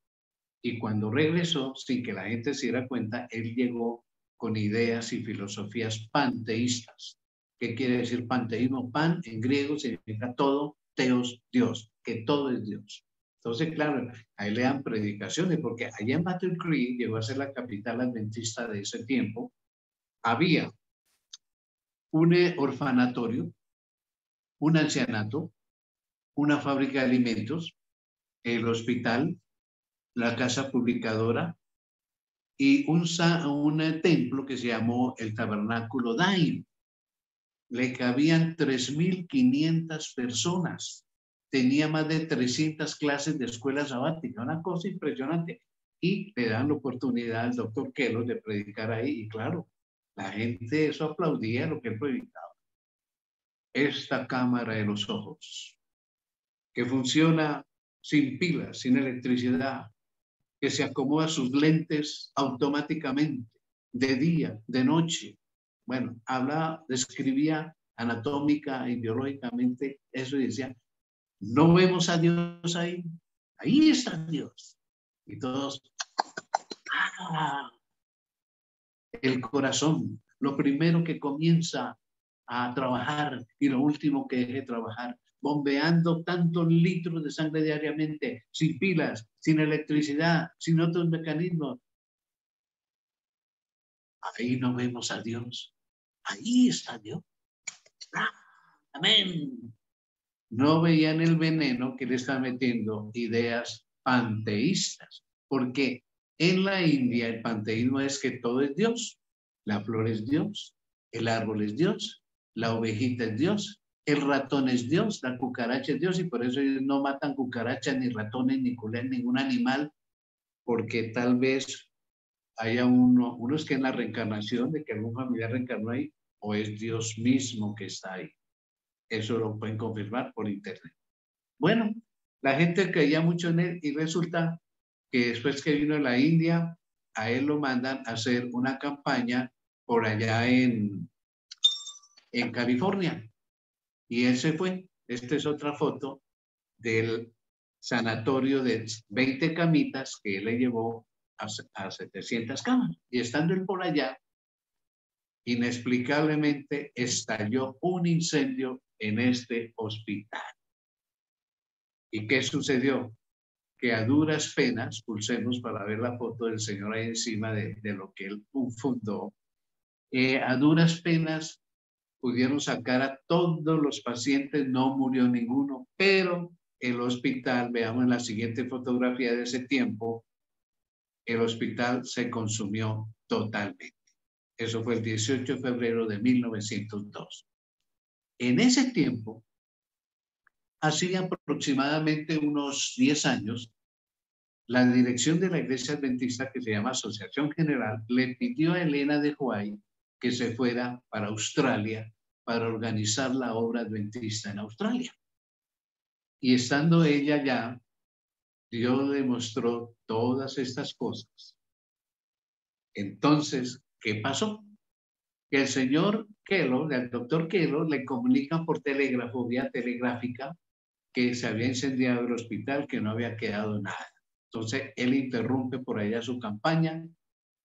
Y cuando regresó, sin que la gente se diera cuenta, él llegó con ideas y filosofías panteístas. ¿Qué quiere decir panteísmo? Pan en griego significa todo, teos, Dios, que todo es Dios. Entonces, claro, ahí le dan predicaciones, porque allá en Battle Creek llegó a ser la capital adventista de ese tiempo. Había un orfanatorio, un ancianato, una fábrica de alimentos, el hospital, la casa publicadora y un templo que se llamó el Tabernáculo Daim. Le cabían 3.500 personas. Tenía más de 300 clases de escuela sabática, una cosa impresionante. y le dan la oportunidad al doctor Kelos de predicar ahí. Y claro, la gente eso aplaudía lo que él predicaba. Esta cámara de los ojos, que funciona sin pilas, sin electricidad, que se acomoda sus lentes automáticamente, de día, de noche. Bueno, describía anatómica y biológicamente eso y decía, no vemos a Dios ahí, ahí está Dios. Y todos, ¡ah! El corazón, lo primero que comienza a trabajar y lo último que deje de trabajar, bombeando tantos litros de sangre diariamente, sin pilas, sin electricidad, sin otros mecanismos. Ahí no vemos a Dios. Ahí está Dios. ¡Ah! Amén. No veían el veneno que le está metiendo ideas panteístas, porque en la India el panteísmo es que todo es Dios. La flor es Dios, el árbol es Dios, la ovejita es Dios, el ratón es Dios, la cucaracha es Dios, y por eso ellos no matan cucarachas, ni ratones, ni culés, ningún animal, porque tal vez haya unos que en la reencarnación de que algún familiar reencarnó ahí, o es Dios mismo que está ahí. Eso lo pueden confirmar por internet. Bueno, la gente creía mucho en él y resulta que después que vino a la India, a él lo mandan a hacer una campaña por allá en California. Y él se fue. Esta es otra foto del sanatorio de 20 camitas que él le llevó a 700 camas. Y estando él por allá, inexplicablemente estalló un incendio en este hospital. ¿Y qué sucedió? Que a duras penas, pulsemos para ver la foto del señor ahí encima de lo que él fundó, a duras penas pudieron sacar a todos los pacientes, no murió ninguno, pero el hospital, veamos en la siguiente fotografía de ese tiempo, el hospital se consumió totalmente. Eso fue el 18 de febrero de 1902. En ese tiempo, hacía aproximadamente unos 10 años, la dirección de la Iglesia Adventista, que se llama Asociación General, le pidió a Elena de White que se fuera para Australia para organizar la obra adventista en Australia. Y estando ella allá, Dios le mostró todas estas cosas. Entonces, ¿qué pasó? Que el señor Kelos, el doctor Kelos, le comunican por telégrafo, vía telegráfica, que se había incendiado el hospital, que no había quedado nada. Entonces, él interrumpe por allá su campaña,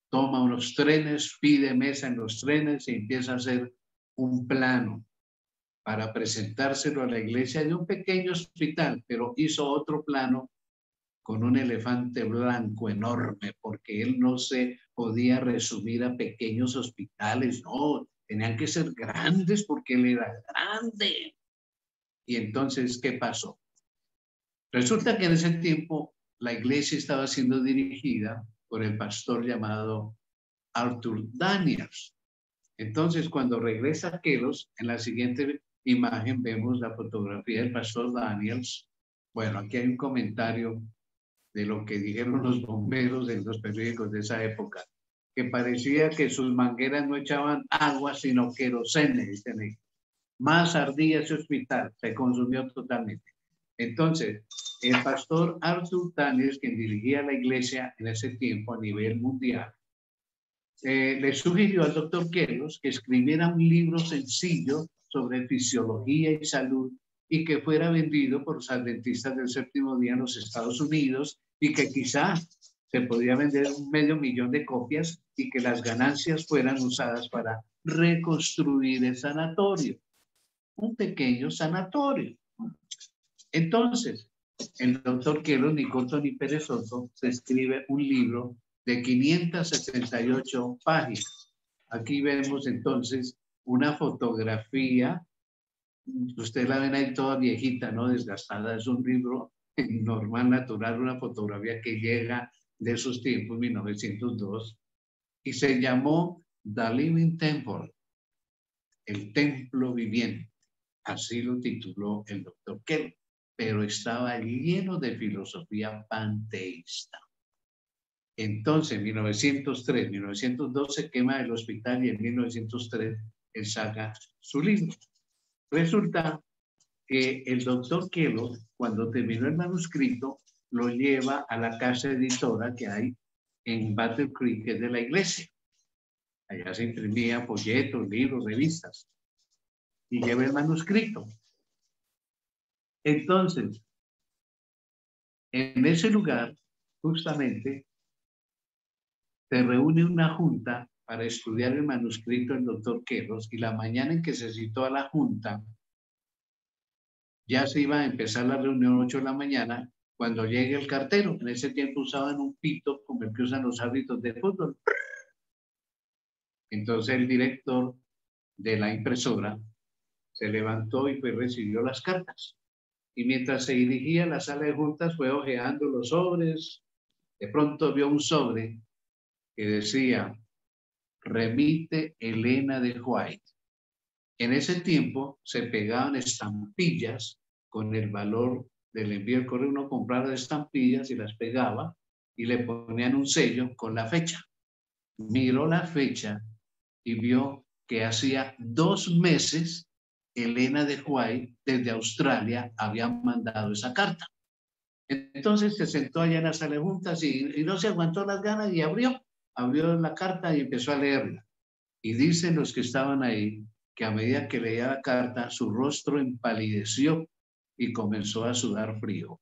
toma unos trenes, pide mesa en los trenes y empieza a hacer un plano para presentárselo a la iglesia de un pequeño hospital, pero hizo otro plano con un elefante blanco enorme, porque él no se podía resumir a pequeños hospitales, no, tenían que ser grandes porque él era grande. Y entonces, ¿qué pasó? Resulta que en ese tiempo la iglesia estaba siendo dirigida por el pastor llamado Arthur Daniels. Entonces, cuando regresa Kelos, en la siguiente imagen vemos la fotografía del pastor Daniels. Bueno, aquí hay un comentario de lo que dijeron los bomberos en los periódicos de esa época, que parecía que sus mangueras no echaban agua, sino querosene. Más ardía ese hospital, se consumió totalmente. Entonces, el pastor Arthur Daniels, quien dirigía la iglesia en ese tiempo a nivel mundial, le sugirió al doctor Kelos que escribiera un libro sencillo sobre fisiología y salud y que fuera vendido por los adventistas del séptimo día en los Estados Unidos y que quizás se podía vender 500,000 de copias y que las ganancias fueran usadas para reconstruir el sanatorio, un pequeño sanatorio. Entonces, el doctor Kelos, ni corto ni perezoso, se escribe un libro de 578 páginas. Aquí vemos entonces una fotografía, usted la ven ahí toda viejita, ¿no? Desgastada, es un libro normal, natural, una fotografía que llega de esos tiempos, 1902, y se llamó The Living Temple, el templo viviente. Así lo tituló el doctor Kelos, pero estaba lleno de filosofía panteísta. Entonces, en 1903, 1902 se quema el hospital y en 1903 él saca su libro. Resulta que el doctor Kellogg, cuando terminó el manuscrito, lo lleva a la casa editora que hay en Battle Creek, que es de la iglesia. Allá se imprimía folletos, libros, revistas. Y lleva el manuscrito. Entonces, en ese lugar, justamente, se reúne una junta para estudiar el manuscrito del doctor Kellogg y la mañana en que se citó a la junta, ya se iba a empezar la reunión 8 de la mañana, cuando llegue el cartero. En ese tiempo usaban un pito como el que usan los árbitros de fútbol. Entonces el director de la impresora se levantó y fue, recibió las cartas. Y mientras se dirigía a la sala de juntas fue hojeando los sobres. De pronto vio un sobre que decía, remite Elena de White. En ese tiempo se pegaban estampillas con el valor del envío del correo. Uno compraba estampillas y las pegaba y le ponían un sello con la fecha. Miró la fecha y vio que hacía 2 meses Elena de White desde Australia había mandado esa carta. Entonces se sentó allá en la sala de juntas y no se aguantó las ganas y abrió la carta y empezó a leerla. Y dicen los que estaban ahí que a medida que leía la carta, su rostro empalideció y comenzó a sudar frío.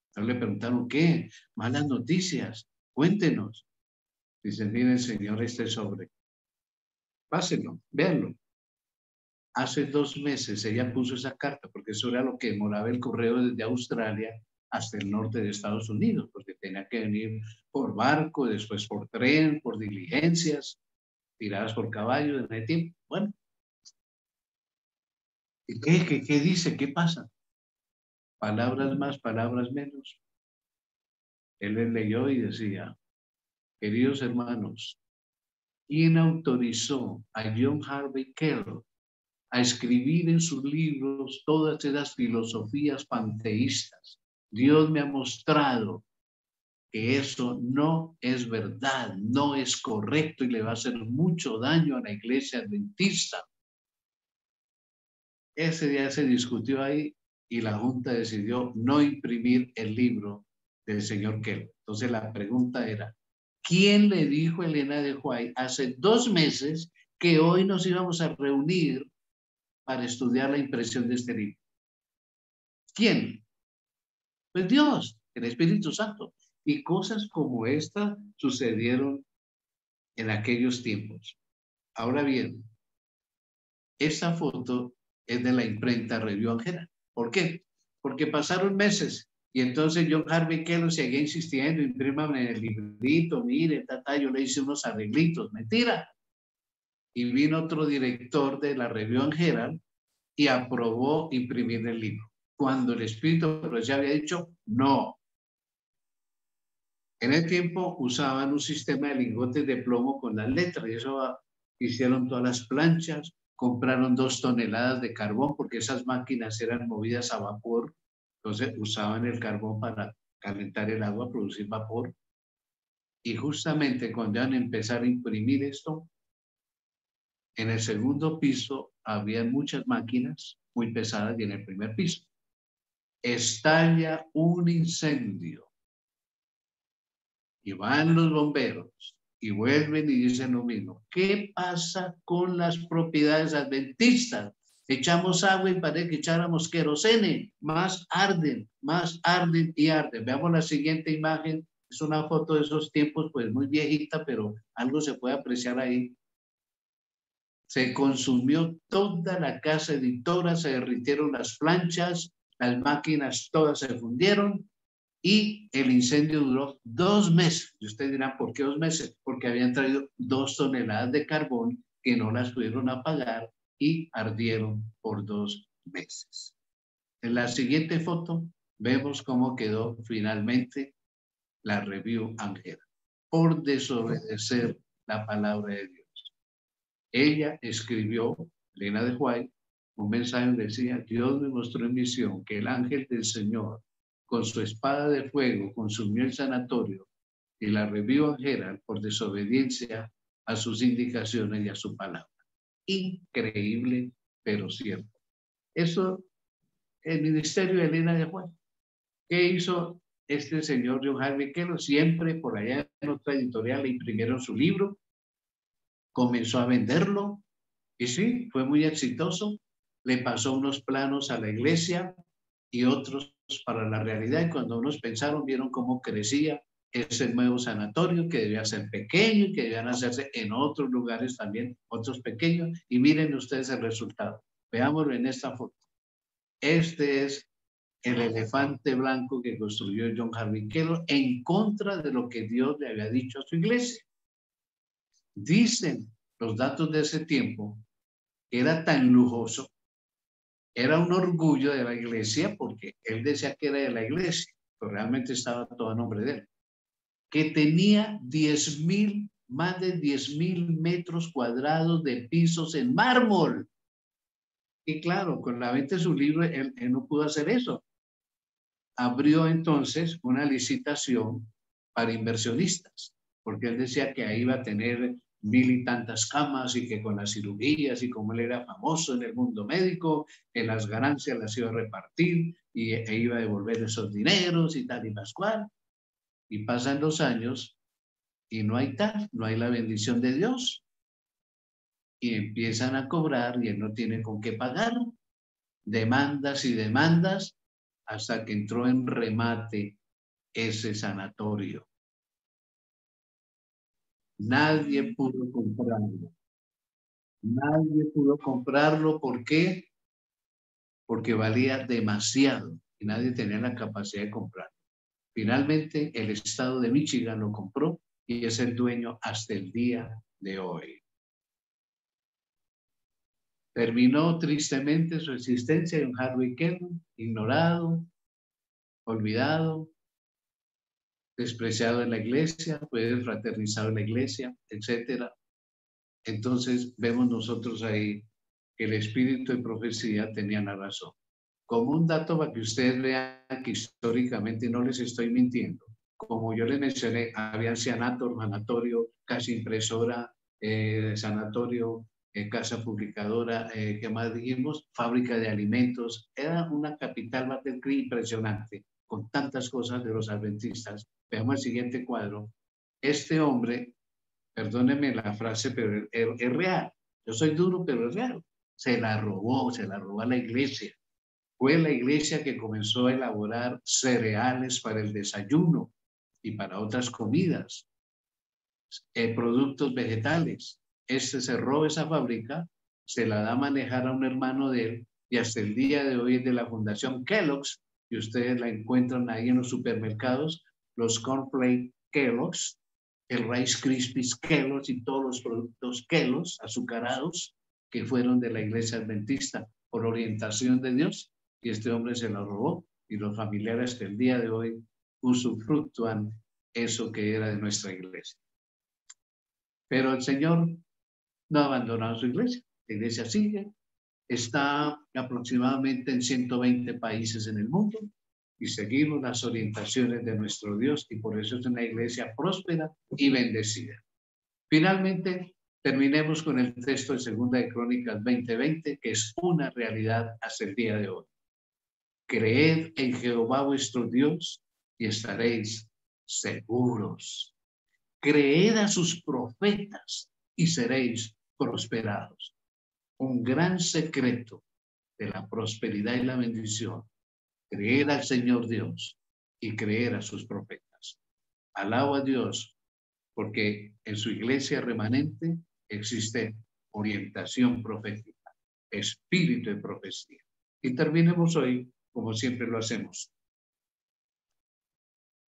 Entonces le preguntaron, ¿qué? Malas noticias, cuéntenos. Dicen, miren, señor, este sobre. Pásenlo, véanlo. Hace 2 meses ella puso esa carta, porque eso era lo que demoraba el correo desde Australia hasta el norte de Estados Unidos, porque tenía que venir por barco, después por tren, por diligencias, tiradas por caballo en el tiempo. Bueno, ¿qué dice? ¿Qué pasa? Palabras más, palabras menos. Él les leyó y decía, queridos hermanos, ¿quién autorizó a John Harvey Kellogg a escribir en sus libros todas esas filosofías panteístas? Dios me ha mostrado que eso no es verdad, no es correcto y le va a hacer mucho daño a la iglesia adventista. Ese día se discutió ahí y la Junta decidió no imprimir el libro del señor Kellogg. Entonces la pregunta era, ¿quién le dijo a Elena de White hace 2 meses que hoy nos íbamos a reunir para estudiar la impresión de este libro? ¿Quién? Pues Dios, el Espíritu Santo. Y cosas como esta sucedieron en aquellos tiempos. Ahora bien, esta foto es de la imprenta Review and Herald. ¿Por qué? Porque pasaron meses y entonces John Harvey Kellogg seguía insistiendo, imprímame en el librito, mire, yo le hice unos arreglitos, mentira. Y vino otro director de la Review and Herald y aprobó imprimir el libro, cuando el Espíritu pues ya había dicho no. En el tiempo usaban un sistema de lingotes de plomo con las letras y eso hicieron todas las planchas, compraron 2 toneladas de carbón porque esas máquinas eran movidas a vapor, entonces usaban el carbón para calentar el agua, producir vapor. Y justamente cuando iban a empezar a imprimir esto, en el segundo piso había muchas máquinas muy pesadas y en el primer piso estalla un incendio. Y van los bomberos y vuelven y dicen lo mismo. ¿Qué pasa con las propiedades adventistas? Echamos agua y parece que echáramos querosene. Más arden y arden. Veamos la siguiente imagen. Es una foto de esos tiempos, pues muy viejita, pero algo se puede apreciar ahí. Se consumió toda la casa editora, se derritieron las planchas, las máquinas todas se fundieron. Y el incendio duró 2 meses. Y ustedes dirán, ¿por qué 2 meses? Porque habían traído 2 toneladas de carbón que no las pudieron apagar y ardieron por 2 meses. En la siguiente foto vemos cómo quedó finalmente la Review and Herald por desobedecer la palabra de Dios. Ella escribió, Elena de White, un mensaje donde decía, Dios me mostró en visión que el ángel del Señor con su espada de fuego consumió el sanatorio y la revió a Gerald por desobediencia a sus indicaciones y a su palabra. Increíble, pero cierto. Eso, el ministerio de Elena de Juan. ¿Qué hizo este señor John Harvey Kellogg? Siempre por allá en otra editorial le imprimieron su libro, comenzó a venderlo y sí, fue muy exitoso. Le pasó unos planos a la iglesia y otros para la realidad, y cuando unos pensaron, vieron cómo crecía ese nuevo sanatorio, que debía ser pequeño y que debían hacerse en otros lugares también, otros pequeños, y miren ustedes el resultado. Veámoslo en esta foto. Este es el elefante blanco que construyó John Harvey Kellogg en contra de lo que Dios le había dicho a su iglesia. Dicen los datos de ese tiempo que era tan lujoso, era un orgullo de la iglesia, porque él decía que era de la iglesia, pero realmente estaba todo a nombre de él, que tenía más de 10,000 metros cuadrados de pisos en mármol. Y claro, con la venta de su libro, él no pudo hacer eso. Abrió entonces una licitación para inversionistas, porque él decía que ahí iba a tener 1,000 y tantas camas y que con las cirugías y como él era famoso en el mundo médico, que las ganancias las iba a repartir e iba a devolver esos dineros y tal y pascual. Y pasan los años y no hay tal, no hay la bendición de Dios. Y empiezan a cobrar y él no tiene con qué pagar. Demandas y demandas hasta que entró en remate ese sanatorio. Nadie pudo comprarlo. Nadie pudo comprarlo. ¿Por qué? Porque valía demasiado y nadie tenía la capacidad de comprarlo. Finalmente, el estado de Michigan lo compró y es el dueño hasta el día de hoy. Terminó tristemente su existencia en Harvey Kellogg, ignorado, olvidado, despreciado en la iglesia, fue desfraternizado en la iglesia, etc. Entonces vemos nosotros ahí que el espíritu de profecía tenía la razón. Como un dato para que ustedes vean que históricamente no les estoy mintiendo. Como yo les mencioné, había ancianato, orfanatorio, casa impresora, sanatorio, casa publicadora, ¿qué más dijimos? Fábrica de alimentos. Era una capital impresionante, con tantas cosas de los adventistas. Veamos el siguiente cuadro. Este hombre, perdónenme la frase, pero es real. Yo soy duro, pero es real. Se la robó a la iglesia. Fue la iglesia que comenzó a elaborar cereales para el desayuno y para otras comidas, productos vegetales. Se roba esa fábrica, se la da a manejar a un hermano de él y hasta el día de hoy es de la Fundación Kellogg's, y ustedes la encuentran ahí en los supermercados, los cornflakes Kellogg's, el Rice Krispies Kellogg's y todos los productos Kellogg's azucarados que fueron de la iglesia adventista por orientación de Dios, y este hombre se la robó y los familiares hasta el día de hoy usufructúan eso que era de nuestra iglesia. Pero el Señor no ha abandonado su iglesia. La iglesia sigue, está aproximadamente en 120 países en el mundo y seguimos las orientaciones de nuestro Dios, y por eso es una iglesia próspera y bendecida. Finalmente, terminemos con el texto de 2 de Crónicas 20:20, que es una realidad hasta el día de hoy. Creed en Jehová vuestro Dios y estaréis seguros. Creed a sus profetas y seréis prosperados. Un gran secreto de la prosperidad y la bendición: creer al Señor Dios y creer a sus profetas. Alabo a Dios porque en su iglesia remanente existe orientación profética, espíritu de profecía. Y terminemos hoy como siempre lo hacemos.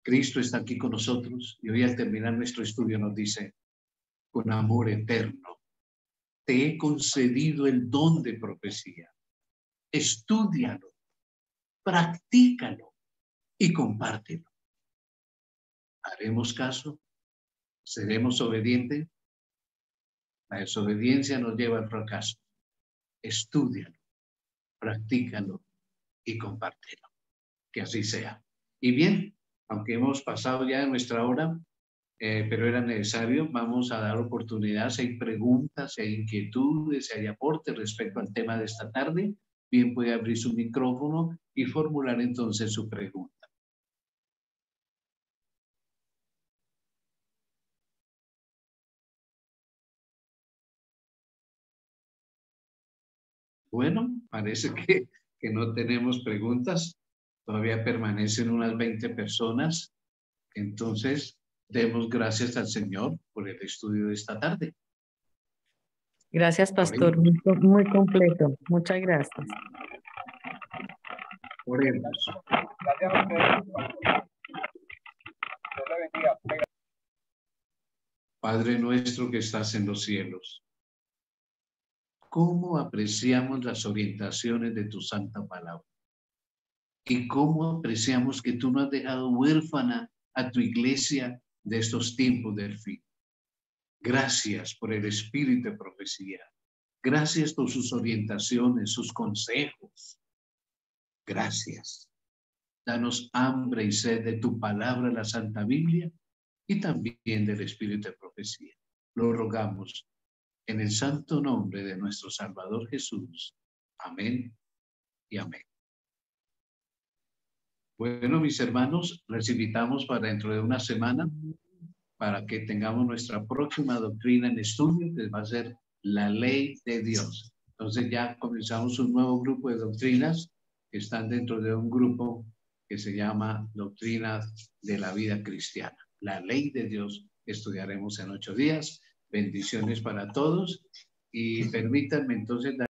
Cristo está aquí con nosotros y hoy al terminar nuestro estudio nos dice: con amor eterno te he concedido el don de profecía. Estúdialo, practícalo y compártelo. ¿Haremos caso? ¿Seremos obedientes? La desobediencia nos lleva al fracaso. Estúdialo, practícalo y compártelo. Que así sea. Y bien, aunque hemos pasado ya de nuestra hora, pero era necesario. Vamos a dar oportunidad si hay preguntas, si hay inquietudes, si hay aportes respecto al tema de esta tarde. Bien puede abrir su micrófono y formular entonces su pregunta. Bueno, parece que no tenemos preguntas. Todavía permanecen unas 20 personas. Entonces, demos gracias al Señor por el estudio de esta tarde. Gracias, pastor. Muy completo. Muchas gracias. Oremos. Gracias a ustedes. Dios le bendiga. Padre nuestro que estás en los cielos, ¿cómo apreciamos las orientaciones de tu santa palabra? Y cómo apreciamos que tú no has dejado huérfana a tu iglesia de estos tiempos del fin. Gracias por el espíritu de profecía. Gracias por sus orientaciones, sus consejos. Gracias. Danos hambre y sed de tu palabra, la Santa Biblia, y también del espíritu de profecía. Lo rogamos en el santo nombre de nuestro Salvador Jesús. Amén y amén. Bueno, mis hermanos, les invitamos para dentro de una semana para que tengamos nuestra próxima doctrina en estudio, que va a ser la ley de Dios. Entonces ya comenzamos un nuevo grupo de doctrinas que están dentro de un grupo que se llama Doctrina de la Vida Cristiana. La ley de Dios que estudiaremos en 8 días. Bendiciones para todos y permítanme entonces dar